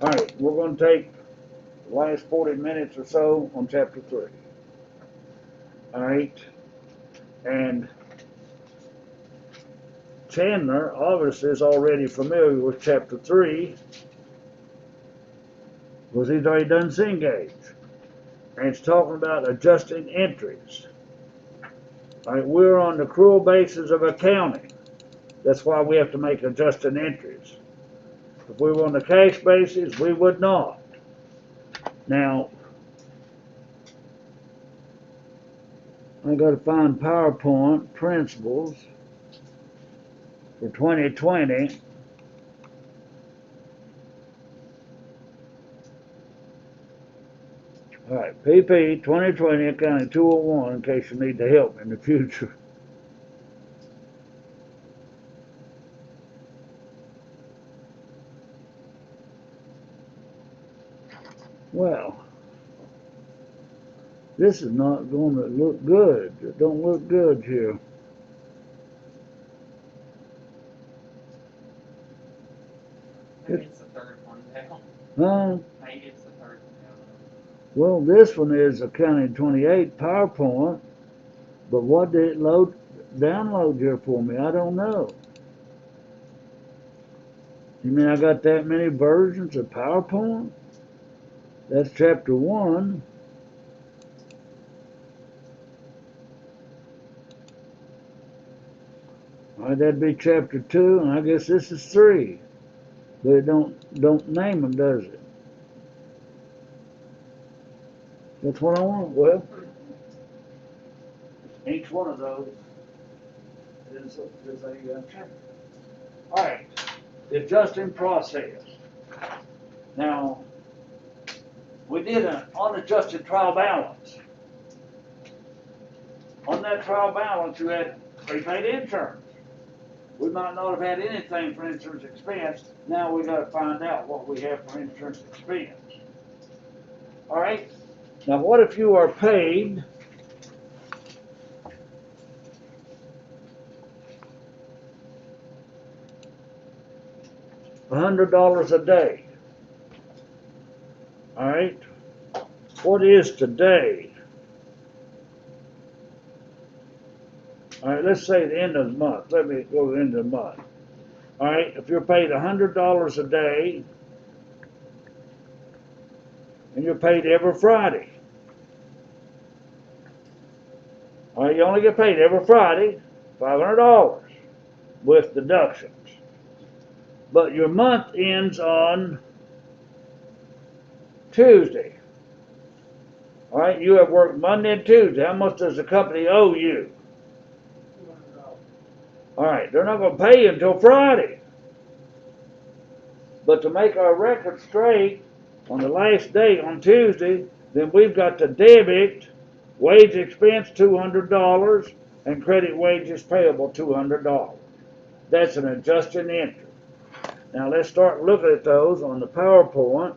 Alright, we're going to take the last 40 minutes or so on chapter 3. Alright? And Chandler obviously is already familiar with chapter 3 because he's already done Cengage. And it's talking about adjusting entries. Alright, we're on the accrual basis of accounting. That's why we have to make adjusting entries. If we were on the cash basis, we would not. Now, I got to find PowerPoint principles for 2020. Alright, PP 2020 accounting 201 in case you need the help in the future. Well, this is not going to look good. It don't look good here. Maybe it's the third one down. Huh? Maybe it's the third one down. Well, this one is accounting 28 PowerPoint, but what did it download here for me? I don't know. You mean I got that many versions of PowerPoint? That's chapter 1. Alright, that'd be chapter 2, and I guess this is 3. But it don't name them, does it? That's what I want. Well, each one of those is a chapter. Alright, the adjusting process. Now, we did an unadjusted trial balance. On that trial balance, you had prepaid insurance. We might not have had anything for insurance expense. Now we got to find out what we have for insurance expense. All right. Now, what if you are paid $100 a day? All right. What is today? All right, let's say the end of the month. Let me go to the end of the month. All right, if you're paid $100 a day, and you're paid every Friday. All right, you only get paid every Friday, $500 with deductions. But your month ends on Tuesday. All right, you have worked Monday and Tuesday. How much does the company owe you? All right, they're not going to pay you until Friday. But to make our record straight, on the last day, on Tuesday, then we've got to debit wage expense $200 and credit wages payable $200. That's an adjusting entry. Now let's start looking at those on the PowerPoint.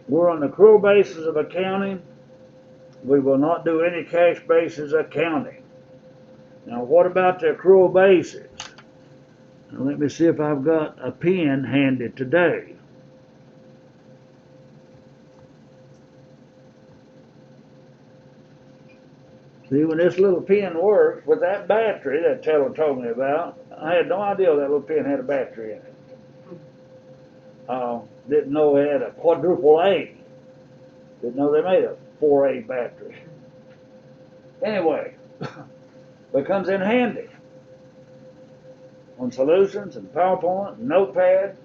We're on the accrual basis of accounting. We will not do any cash basis accounting. Now what about the accrual basis? Now let me see if I've got a pen handy today. See, when this little pen works with that battery that Taylor told me about, I had no idea that little pen had a battery in it. Didn't know it had a quadruple A. Didn't know they made a 4A battery. Anyway, but it comes in handy on Solutions and PowerPoint and Notepad.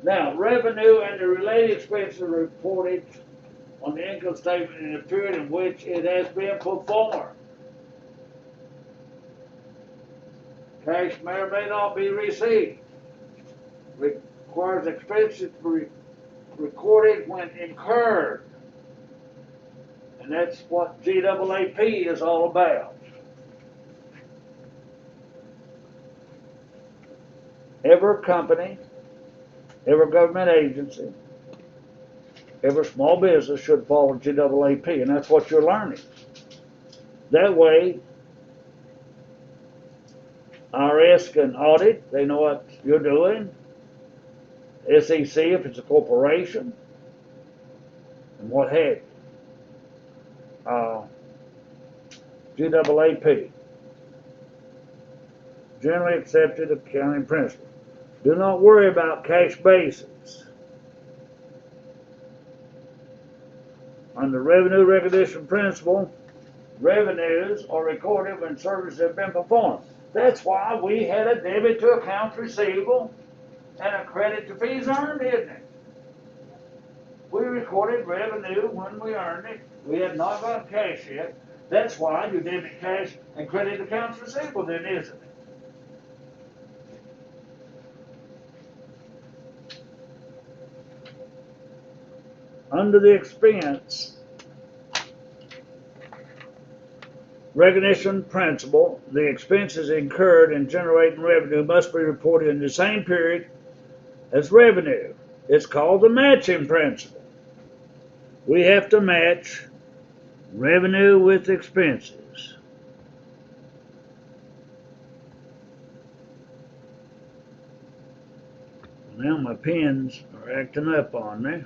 Now, revenue and the related expenses are reported on the income statement in the period in which it has been performed. Cash may or may not be received. Requires expenses to be recorded when incurred. And that's what GAAP is all about. Every company, every government agency, every small business should follow GAAP, and that's what you're learning. That way, IRS can audit, they know what you're doing. SEC if it's a corporation, and what have you. GAAP, generally accepted accounting principles. Do not worry about cash basis. Under revenue recognition principle, revenues are recorded when services have been performed. That's why we had a debit to accounts receivable and a credit to fees earned, didn't it? We recorded revenue when we earned it. We had not got cash yet. That's why you debit cash and credit accounts receivable then, isn't it? Under the expense recognition principle, the expenses incurred in generating revenue must be reported in the same period as revenue. It's called the matching principle. We have to match revenue with expenses. Now my pens are acting up on me.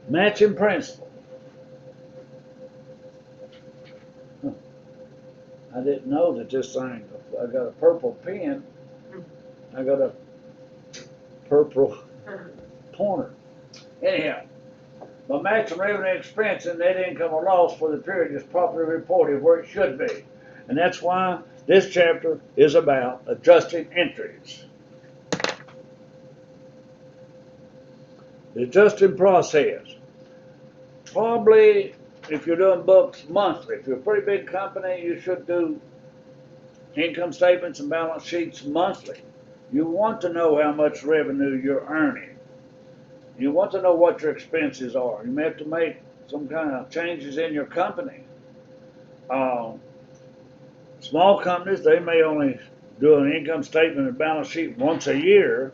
Matching principle. I didn't know that this thing, I got a purple pen, I got a purple pointer. Anyhow, by matching revenue expense and net income or loss for the period is properly reported where it should be. And that's why this chapter is about adjusting entries. The adjusting process. Probably, if you're doing books monthly, if you're a pretty big company, you should do income statements and balance sheets monthly. You want to know how much revenue you're earning. You want to know what your expenses are. You may have to make some kind of changes in your company. Small companies, they may only do an income statement and balance sheet once a year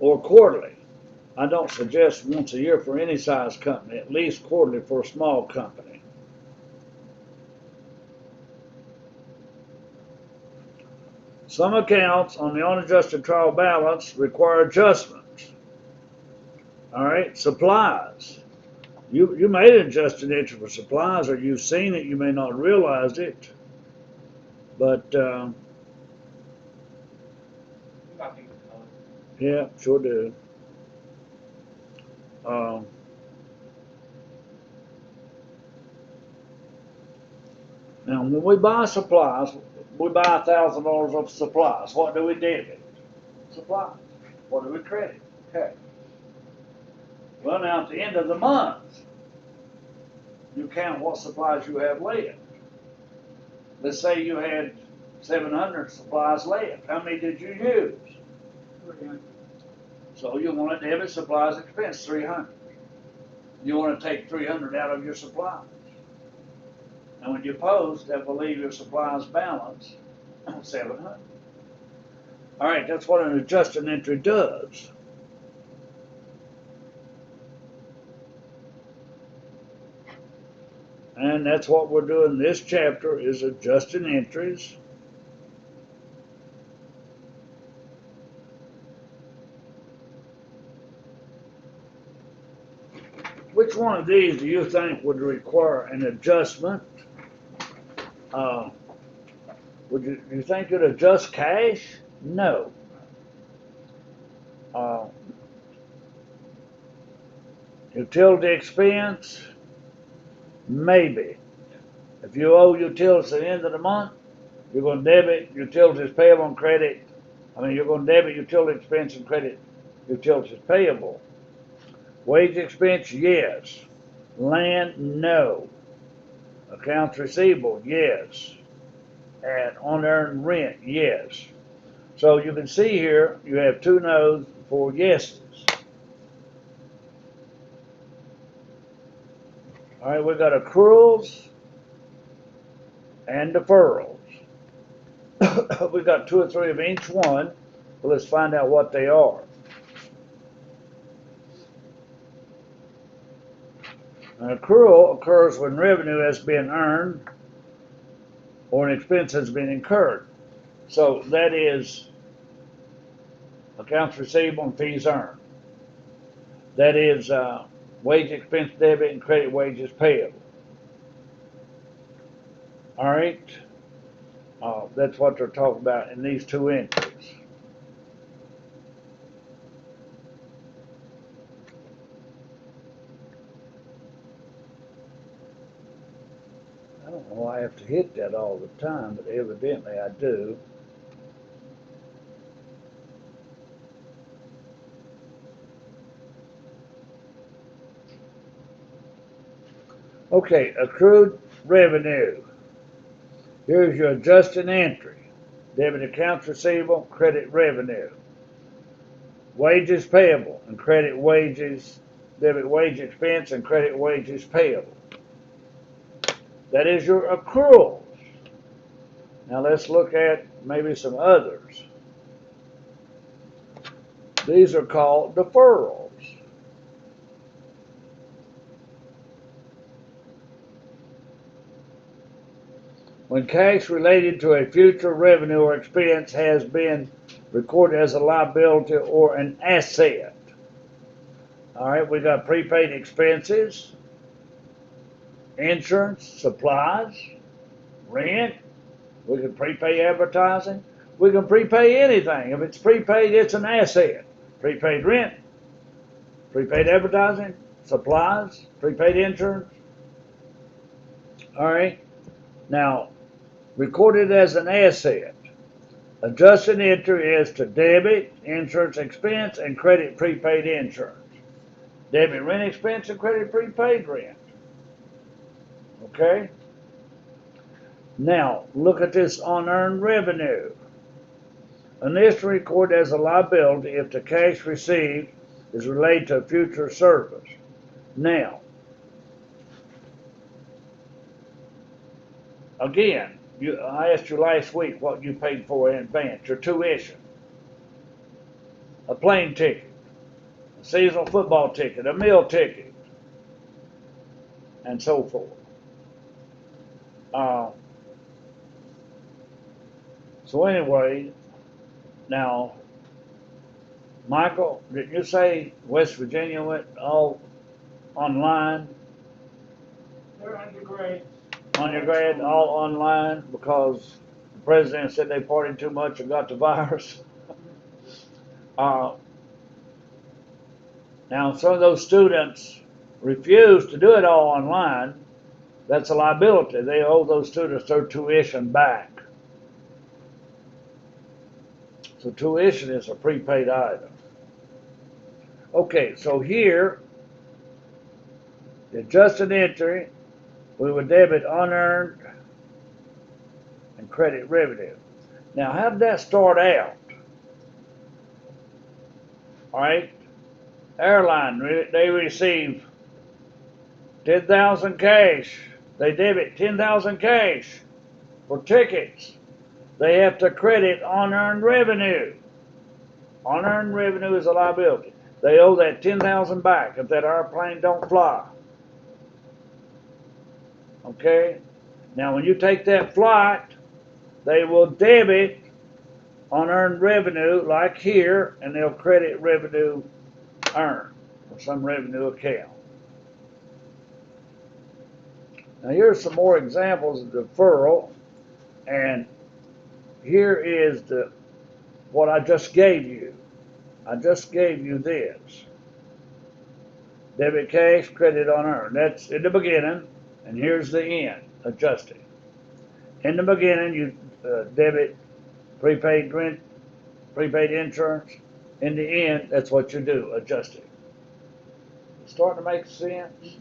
or quarterly. I don't suggest once a year for any size company, at least quarterly for a small company. Some accounts on the unadjusted trial balance require adjustments. All right, supplies. You made an adjusted entry for supplies, or you've seen it, you may not realize it. But, yeah, sure do. Now, when we buy supplies, we buy $1,000 of supplies. What do we debit? Supplies. What do we credit? Okay. Well, now at the end of the month, you count what supplies you have left. Let's say you had 700 supplies left. How many did you use? 300. So you want to debit supplies expense 300. You want to take 300 out of your supplies. And when you post, that will leave your supplies balance 700. All right, that's what an adjusted entry does. And that's what we're doing this chapter, is adjusting entries. Which one of these do you think would require an adjustment? Would you think you'd adjust cash? No. Utility expense? Maybe. If you owe utilities at the end of the month, you're going to debit utilities payable and credit. You're going to debit utility expense and credit utilities payable. Wage expense, yes. Land, no. Accounts receivable, yes. And unearned rent, yes. So you can see here, you have 2 no's, 4 yeses. All right, we've got accruals and deferrals. We've got 2 or 3 of each one. Well, let's find out what they are. An accrual occurs when revenue has been earned or an expense has been incurred. So that is accounts receivable and fees earned. That is wage expense debit and credit wages payable. All right, that's what they're talking about in these 2 entries. I don't know why I have to hit that all the time, but evidently I do. Okay, accrued revenue. Here's your adjusting entry. Debit accounts receivable, credit revenue. Wages payable and credit wages, debit wage expense and credit wages payable. That is your accruals. Now let's look at maybe some others. These are called deferrals. When cash related to a future revenue or expense has been recorded as a liability or an asset. All right, we got prepaid expenses, insurance, supplies, rent. We can prepay advertising. We can prepay anything. If it's prepaid, it's an asset. Prepaid rent, prepaid advertising, supplies, prepaid insurance. All right. Now, recorded as an asset. Adjusted entry is to debit insurance expense and credit prepaid insurance. Debit rent expense and credit prepaid rent. Okay? Now, look at this unearned revenue. An is recorded as a liability if the cash received is related to a future service. Now, again, I asked you last week what you paid for in advance, your tuition, a plane ticket, a seasonal football ticket, a meal ticket, and so forth. So anyway, now, Michael, did you say West Virginia went all online? They're undergrad. Undergrad, all online because the president said they partied too much and got the virus? Now, some of those students refused to do it all online. That's a liability. They owe those students their tuition back. So tuition is a prepaid item. Okay, so here, the adjusted entry, we would debit unearned and credit revenue. Now, how did that start out? All right, airline, they receive 10,000 cash. They debit 10,000 cash for tickets. They have to credit unearned revenue. Unearned revenue is a liability. They owe that 10,000 back if that airplane don't fly. Okay? Now, when you take that flight, they will debit unearned revenue like here, and they'll credit revenue earned or some revenue account. Now, here's some more examples of deferral, and here is what I just gave you. I just gave you this. Debit cash, credit unearned. That's in the beginning, and here's the end, adjusting. In the beginning, you debit prepaid rent, prepaid insurance. In the end, that's what you do, adjusting. It's starting to make sense?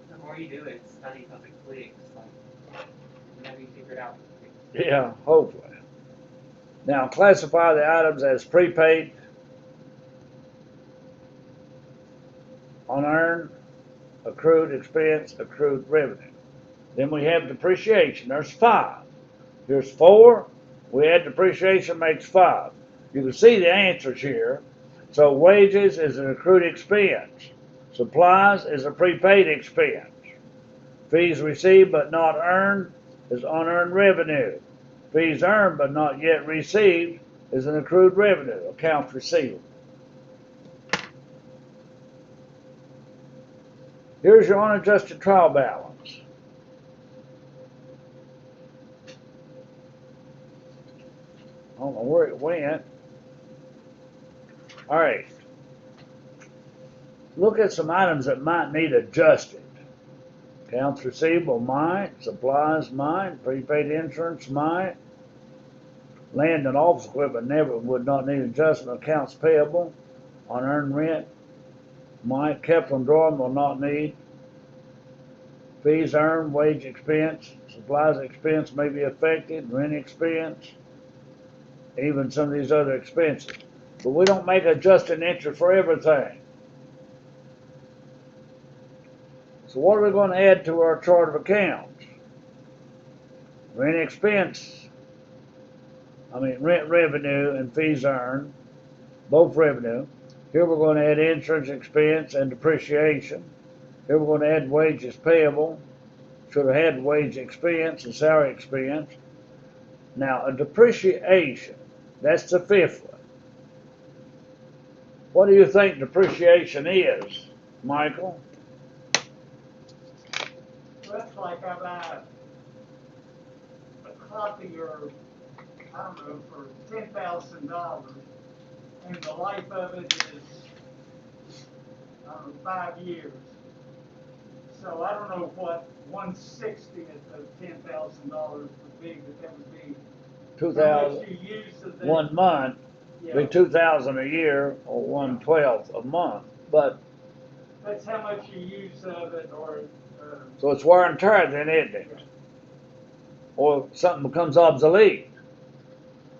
The more you do it, it's funny because it clicks. Like, whenever you figure it out. Yeah, hopefully. Now, classify the items as prepaid, unearned, accrued expense, accrued revenue. Then we have depreciation. There's 5. Here's 4. We add depreciation, makes 5. You can see the answers here. So wages is an accrued expense. Supplies is a prepaid expense. Fees received but not earned is unearned revenue. Fees earned but not yet received is an accrued revenue, accounts receivable. Here's your unadjusted trial balance. I don't know where it went. All right. Look at some items that might need adjusted. Accounts receivable might, supplies might, prepaid insurance might, land and office equipment would not need adjustment. Accounts payable, unearned rent might, capital and drawing will not need. Fees earned, wage expense, supplies expense may be affected, rent expense, even some of these other expenses. But we don't make adjusting entry for everything. So what are we going to add to our chart of accounts? Rent expense, rent revenue and fees earned, both revenue. Here we're going to add insurance expense and depreciation. Here we're going to add wages payable. Should have had wage expense and salary expense. Now a depreciation, that's the 5th one. What do you think depreciation is, Michael? That's like I buy a copier, I don't know, for $10,000, and the life of it is, I don't know, 5 years. So I don't know what 1/60th of $10,000 would be, but that would be how much 2,000, you use of that. 1 month, Yeah, be 2,000 a year or 1/12 a month. But that's how much you use of it, or, so it's wear and tear then, isn't it? Or something becomes obsolete.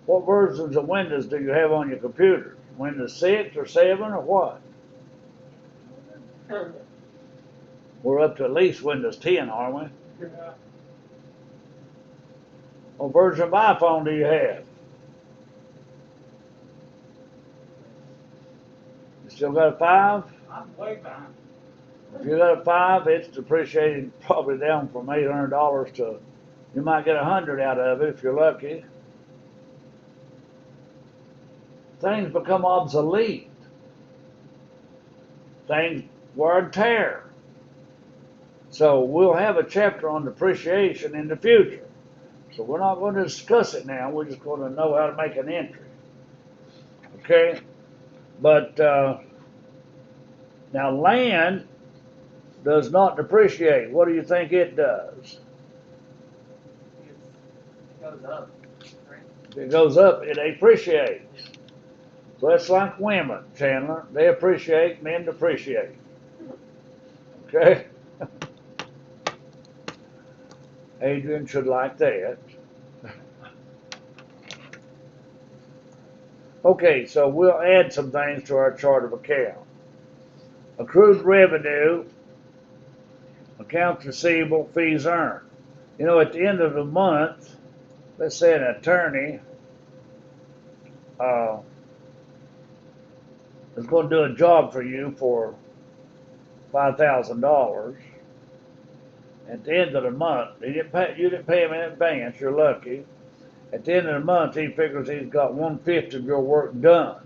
What versions of Windows do you have on your computer? Windows 6 or 7 or what? We're up to at least Windows 10, aren't we? What version of iPhone do you have? You still got a 5? I'm way behind. If you got a 5, it's depreciated probably down from $800 to, you might get 100 out of it if you're lucky. Things become obsolete. Things wear and tear. So we'll have a chapter on depreciation in the future. So we're not going to discuss it now. We're just going to know how to make an entry. Okay? But now land does not depreciate. What do you think it does? It goes up, right? If it goes up, it appreciates. So that's like women, Chandler. They appreciate, men depreciate. Okay? Adrian should like that. Okay, so we'll add some things to our chart of account. Accrued revenue, accounts receivable, fees earned. You know, at the end of the month, let's say an attorney is going to do a job for you for $5,000. At the end of the month, you didn't pay him in advance, you're lucky. At the end of the month, he figures he's got 1/5 of your work done.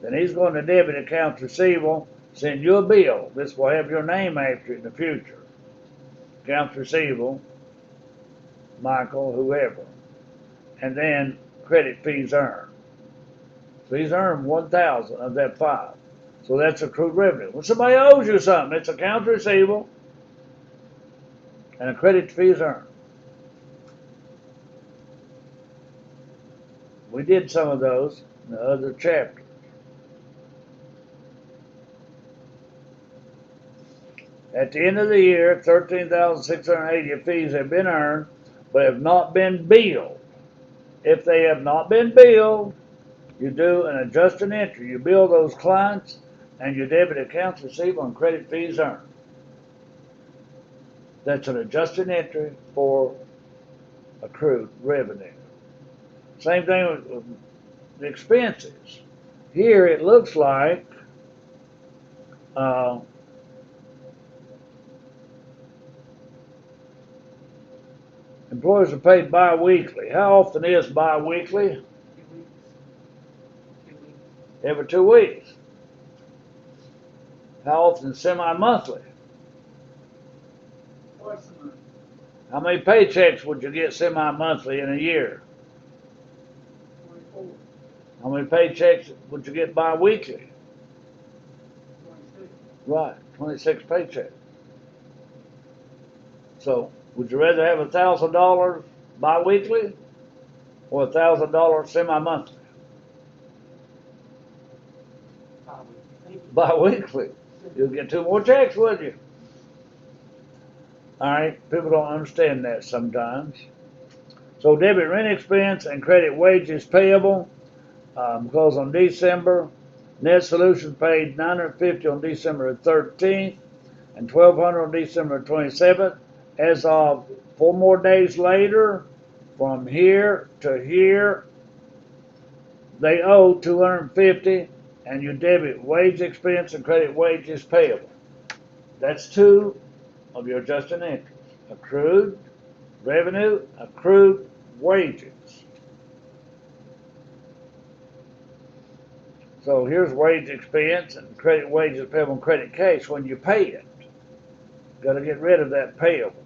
Then he's going to debit accounts receivable, send you a bill. This will have your name after it in the future. Accounts receivable, Michael, whoever. And then credit fees earned. So he's earned 1,000 of that 5. So that's accrued revenue. When somebody owes you something, it's accounts receivable and a credit fees earned. We did some of those in the other chapter. At the end of the year, 13,680 of fees have been earned, but have not been billed. If they have not been billed, you do an adjusted entry. You bill those clients, and you debit accounts receivable and credit fees earned. That's an adjusted entry for accrued revenue. Same thing with the expenses. Here it looks like employees are paid bi-weekly. How often is bi-weekly? 2 weeks. 2 weeks. Every 2 weeks. How often is semi-monthly? Twice a month. How many paychecks would you get semi-monthly in a year? 24, How many paychecks would you get bi-weekly? 26. Right, 26 paychecks. So, would you rather have $1,000 bi-weekly or $1,000 semi-monthly? Bi-weekly. You'll get 2 more checks, wouldn't you? Alright, people don't understand that sometimes. So debit rent expense and credit wages payable, because on December, Net Solutions paid $950 on December 13th and $1,200 on December 27th. As of 4 more days later, from here to here, they owe $250, and you debit wage expense and credit wages payable. That's 2 of your adjusted entries. Accrued revenue, accrued wages. So here's wage expense and credit wages payable and credit cash when you pay it. Got to get rid of that payable.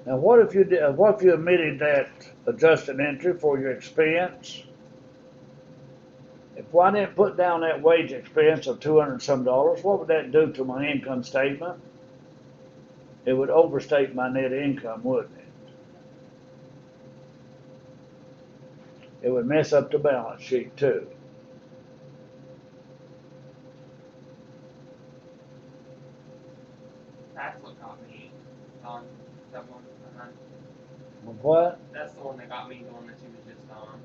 Now what if you omitted that adjusted entry for your expense? If I didn't put down that wage expense of $200 and some, what would that do to my income statement? It would overstate my net income, wouldn't it? It would mess up the balance sheet too. That's what got me on that one. What? That's the one that got me, the one that you was just on.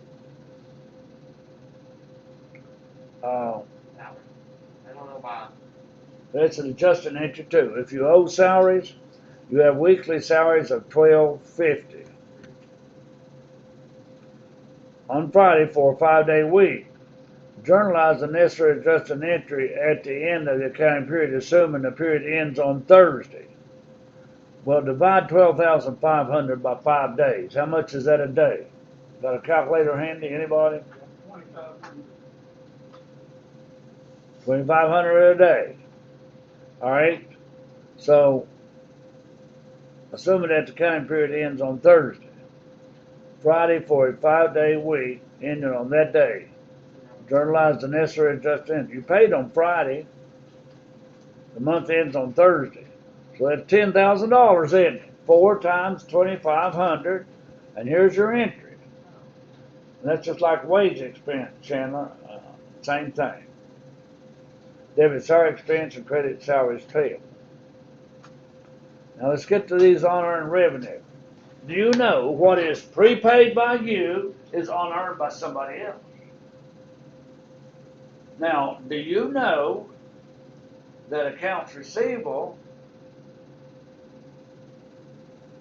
That one. I don't know why. That's an adjusted entry too. If you owe salaries, you have weekly salaries of $1,250 on Friday for a 5-day week. Journalize the necessary adjusted entry at the end of the accounting period, assuming the period ends on Thursday. Well, divide 12,500 by 5 days. How much is that a day? Got a calculator handy? Anybody? 2,500. 2,500 a day. All right. So, assuming that the accounting period ends on Thursday, Friday for a 5-day week ending on that day. Journalize the necessary adjusted entry. You paid on Friday. The month ends on Thursday. So that's $10,000 in it. 4 times 2,500, and here's your entry. And that's just like wage expense, Chandler. Same thing. Debit salary expense and credit salaries payable. Now let's get to these unearned revenue. Do you know what is prepaid by you is unearned by somebody else? Now, do you know that accounts receivable,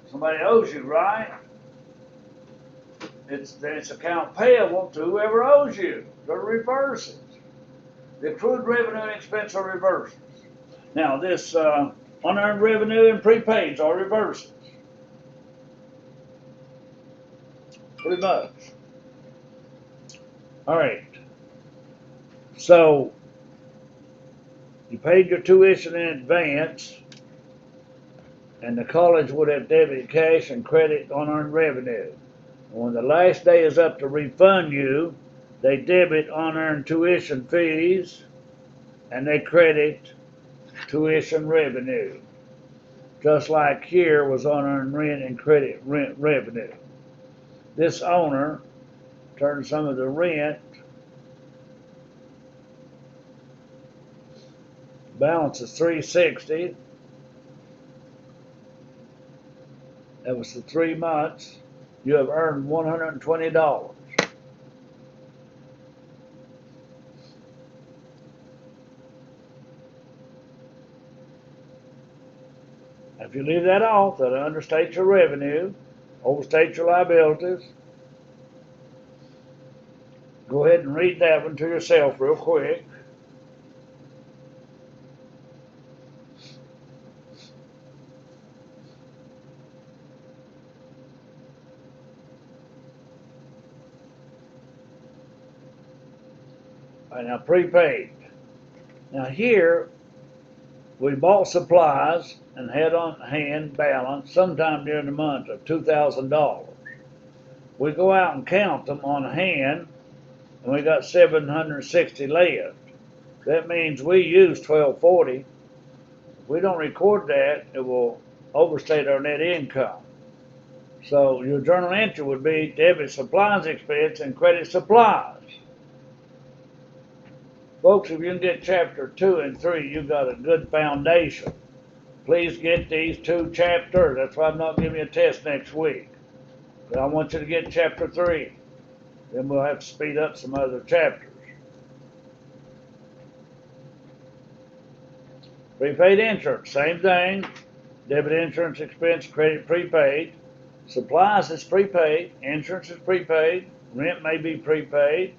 somebody owes you, right? It's account payable to whoever owes you. They're reverses. The accrued revenue and expense are reverses. Now, this unearned revenue and prepaids are reverses. Pretty much. All right. So, you paid your tuition in advance, and the college would have debited cash and credit unearned revenue. When the last day is up to refund you, they debit unearned tuition fees and they credit tuition revenue. Just like here was unearned rent and credit rent revenue. This owner turned some of the rent balance is 360. That was the 3 months. You have earned $120. If you leave that off, that'll understate your revenue, overstate your liabilities. Go ahead and read that one to yourself real quick. All right, now prepaid. Now here, we bought supplies and had on hand balance sometime during the month of $2,000. We go out and count them on hand, and we got 760 left. That means we use 1240. If we don't record that, it will overstate our net income. So your journal entry would be debit supplies expense and credit supplies. Folks, if you can get chapter 2 and 3, you've got a good foundation. Please get these 2 chapters. That's why I'm not giving you a test next week. But I want you to get chapter 3. Then we'll have to speed up some other chapters. Prepaid insurance, same thing. Debit insurance expense, credit prepaid. Supplies is prepaid. Insurance is prepaid. Rent may be prepaid.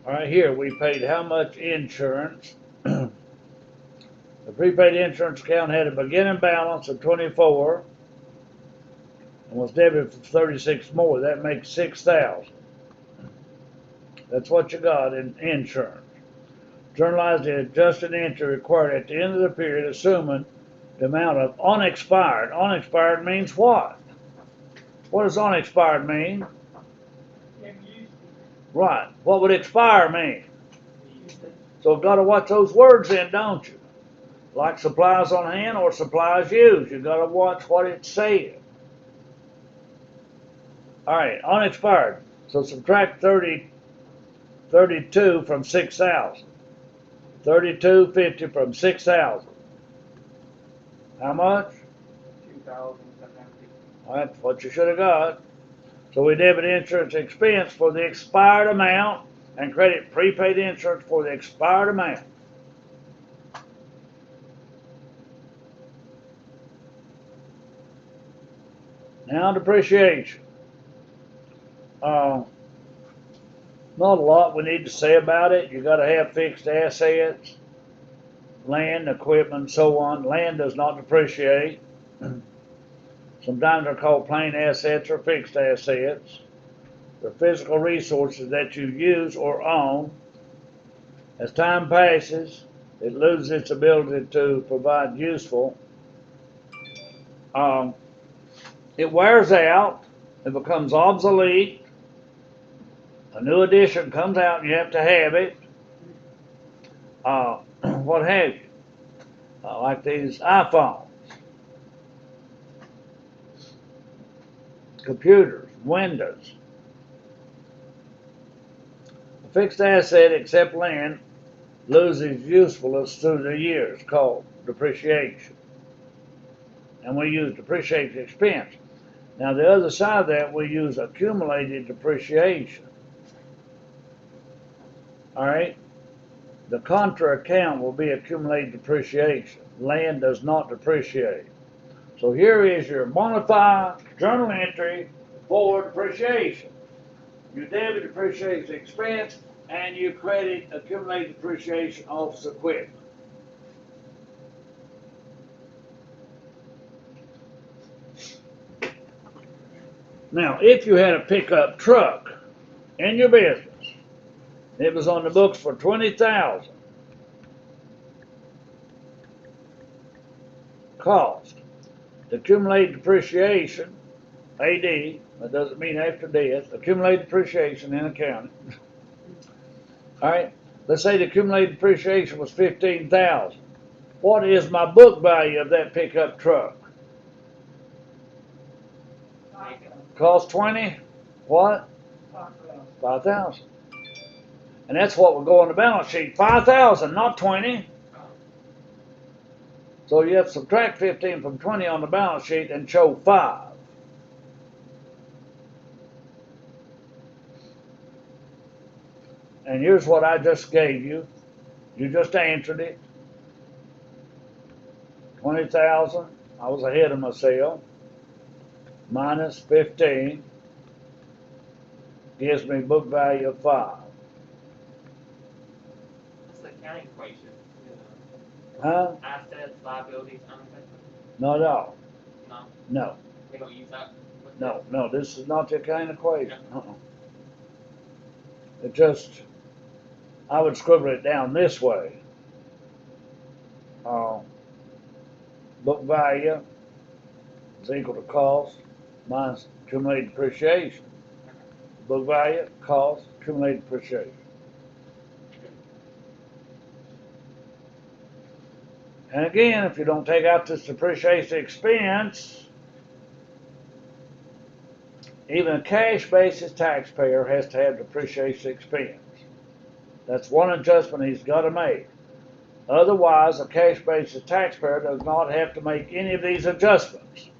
All right, here we paid how much insurance? The prepaid insurance account had a beginning balance of 24 and was debited for 36 more. That makes 6,000. That's what you got in insurance. Journalize the adjusted entry required at the end of the period, assuming the amount of unexpired. Unexpired means what? What does unexpired mean? Right. What would expire mean? So you've got to watch those words in, don't you? Like supplies on hand or supplies used. You've got to watch what it said. All right, unexpired. So subtract 32 from 6,000. 3250 from 6,000. How much? 2,750. All right, that's what you should have got. So we debit insurance expense for the expired amount and credit prepaid insurance for the expired amount. Now depreciation. Not a lot we need to say about it. You got to have fixed assets, land, equipment, and so on. Land does not depreciate. Sometimes they're called plain assets or fixed assets. They're physical resources that you use or own. As time passes, it loses its ability to provide useful. It wears out. It becomes obsolete. A new edition comes out and you have to have it. What have you? Like these iPhones. Computers, windows. A fixed asset, except land, loses usefulness through the years, called depreciation. And we use depreciation expense. Now the other side of that, we use accumulated depreciation. All right? The contra account will be accumulated depreciation. Land does not depreciate. So here is your bona fide journal entry for depreciation. You debit depreciation expense and you credit accumulated depreciation office equipment. Now, if you had a pickup truck in your business, it was on the books for $20,000. Cost. The accumulated depreciation, AD, that doesn't mean after death, accumulated depreciation in accounting. All right, let's say the accumulated depreciation was $15,000. What is my book value of that pickup truck? Cost 20? What? 5,000. And that's what would go on the balance sheet, 5,000, not 20. So you have to subtract 15 from 20 on the balance sheet and show 5. And here's what I just gave you. You just answered it. 20,000, I was ahead of myself. Minus 15 gives me book value of 5. What's the accounting equation? Huh? Assets, liabilities, unaffected? No, No, no, we don't use that. with no, this? no, this is not the accounting equation. It just, I would scribble it down this way. Book value is equal to cost minus accumulated depreciation. Book value, cost, accumulated depreciation. And again, if you don't take out this depreciation expense, even a cash basis taxpayer has to have depreciation expense. That's one adjustment he's got to make. Otherwise, a cash basis taxpayer does not have to make any of these adjustments.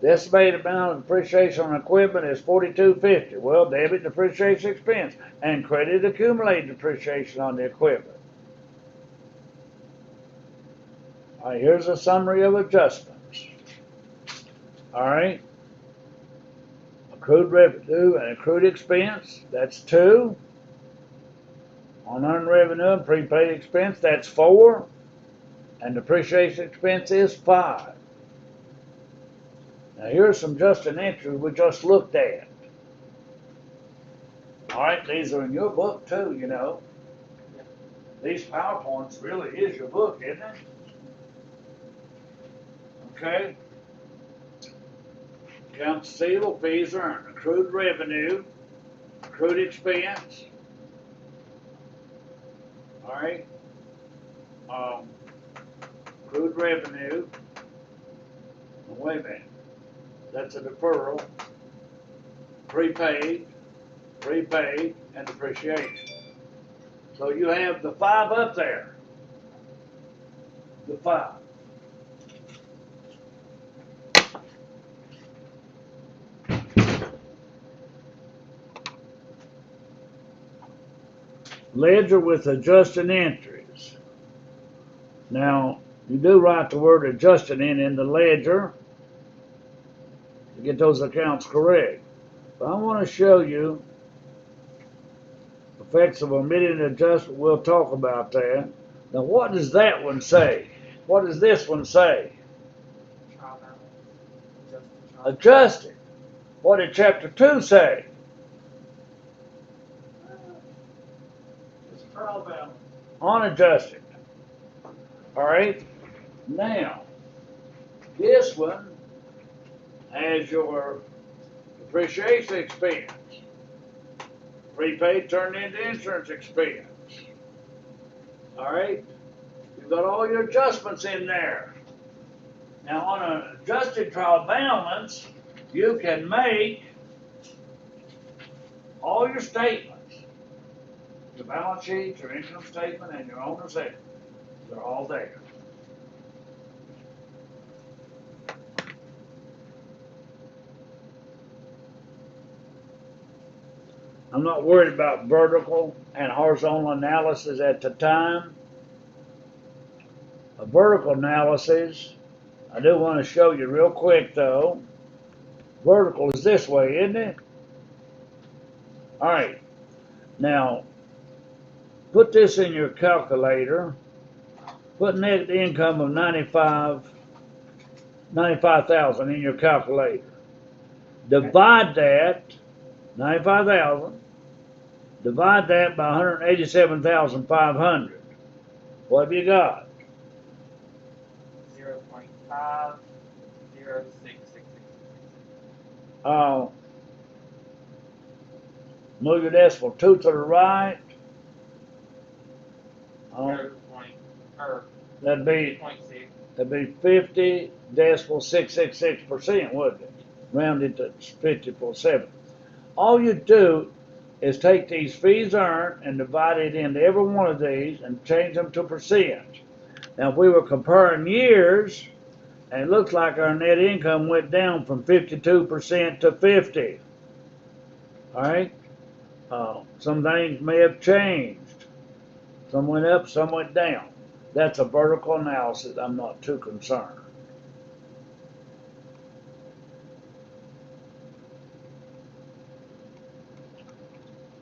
The estimated amount of depreciation on equipment is $42.50. Well, debit depreciation expense and credit accumulated depreciation on the equipment. All right, here's a summary of adjustments. All right. Accrued revenue and accrued expense, that's 2. Unearned revenue and prepaid expense, that's 4. And depreciation expense is 5. Now here's some adjusting entries we just looked at. Alright, these are in your book too, you know. These PowerPoints really is your book, isn't it? Okay. Accounts receivable, fees earned, accrued revenue, accrued expense. Alright. Accrued revenue. Oh, wait a minute. That's a deferral. Prepaid, and depreciation. So you have the 5 up there. The 5. Ledger with adjusting entries. Now, you do write the word adjusting in the ledger to get those accounts correct. But I want to show you effects of omitting adjustment. We'll talk about that. Now, what does that one say? What does this one say? Trial balance. Adjust the trial. Adjusted. What did chapter 2 say? It's trial balance. Unadjusted. All right. Now, this one has your depreciation expense. Prepaid turned into insurance expense. All right. You've got all your adjustments in there. Now, on an adjusted trial balance, you can make all your statements. Your balance sheet, your income statement, and your owner's equity. They're all there. I'm not worried about vertical and horizontal analysis at the time. A vertical analysis, I do want to show you real quick though. Vertical is this way, isn't it? Alright, now put this in your calculator. Put net income of 95,000 in your calculator. Divide that, 95,000. Divide that by 187,500. What have you got? 0.506666. Move your decimal 2 to the right. Zero point, or That'd be 0.6. That'd be 50.666%, wouldn't it? Rounded to 50.7. All you do is take these fees earned and divide it into every one of these and change them to percent. Now, if we were comparing years, and it looks like our net income went down from 52% to 50. All right? Some things may have changed. Some went up, some went down. That's a vertical analysis. I'm not too concerned.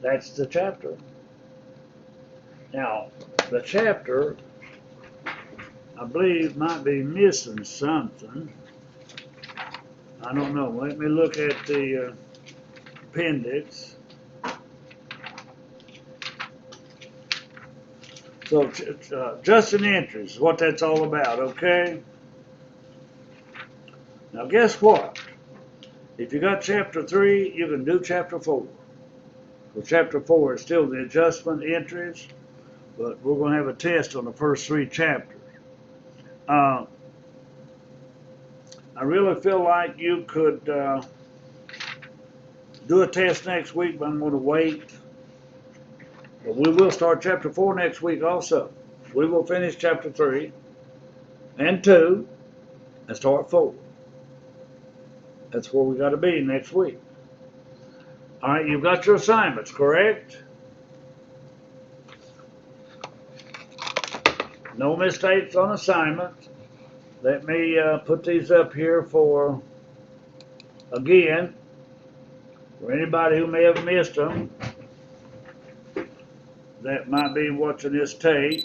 That's the chapter. Now, the chapter, I believe, might be missing something. I don't know. Let me look at the appendix. So, adjusting entries is what that's all about, okay? Now, guess what? If you got chapter 3, you can do chapter 4. So, chapter 4 is still the adjustment entries, but we're going to have a test on the first 3 chapters. I really feel like you could do a test next week, but I'm going to wait. But we will start chapter 4 next week also. We will finish chapter 3 and 2 and start 4. That's where we got to be next week. All right, you've got your assignments, correct? No mistakes on assignments. Let me put these up here for, again, for anybody who may have missed them. That might be watching this tape.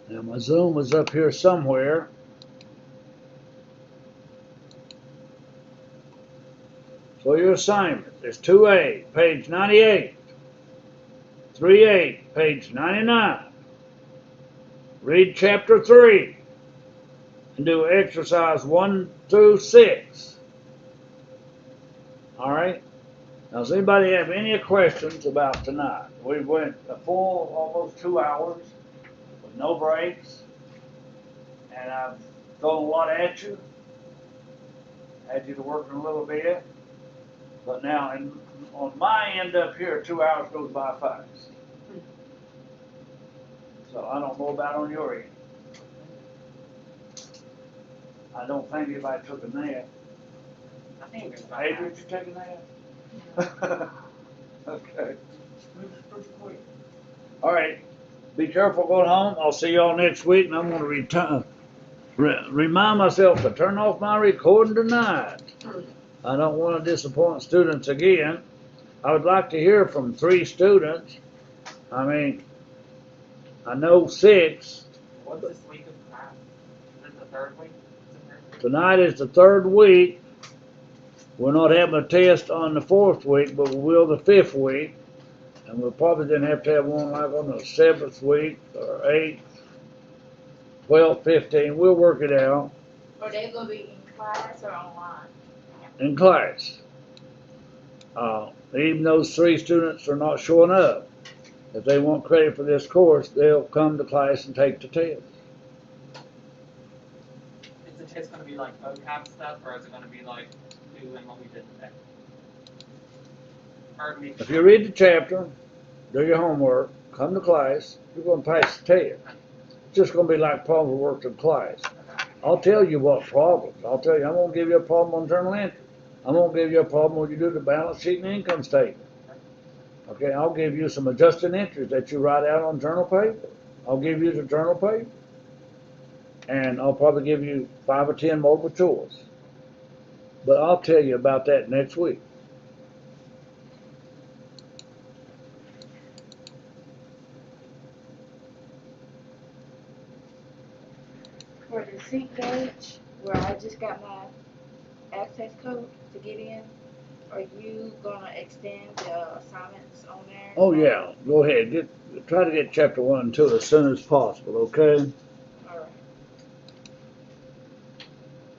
Now my Zoom was up here somewhere. So your assignment is 2A, page 98. 3A, page 99. Read chapter 3 and do exercise 1 through 6. All right? Now, does anybody have any questions about tonight? We went a full, almost 2 hours with no breaks, and I've thrown a lot at you. Had you to work a little bit, but now on my end up here, 2 hours goes by fast. So I don't know about on your end. I don't think anybody took a nap. I think it goes by Adrian, fast. did you take a nap? Okay. All right. Be careful going home. I'll see y'all next week, and I'm going to remind myself to turn off my recording tonight. I don't want to disappoint students again. I would like to hear from 3 students. I mean, I know 6. What's this week of class? Is it the 3rd week? Tonight is the 3rd week. We're not having a test on the 4th week, but we will the 5th week. And we'll probably then have to have one like on the 7th week or 8th, 12th, 15th. We'll work it out Are they gonna be in class or online? in class. Even those 3 students are not showing up. If they want credit for this course, they'll come to class and take the test. Is the test going to be like vocab stuff, or is it going to be like doing what we did today? Or maybe If you read the chapter, do your homework, come to class, you're going to pass the test. It's just going to be like problem work in class. I'll tell you what problems. I'll tell you, I'm going to give you a problem on journal entry. I'm going to give you a problem when you do the balance sheet and income statement. Okay, I'll give you some adjusting entries that you write out on journal paper. I'll give you the journal paper. And I'll probably give you 5 or 10 multiple choice. But I'll tell you about that next week. For the seat page, where I just got my access code to get in, are you gonna extend the assignments on there? Oh yeah, go ahead. Try to get chapter 1 and 2 as soon as possible, okay?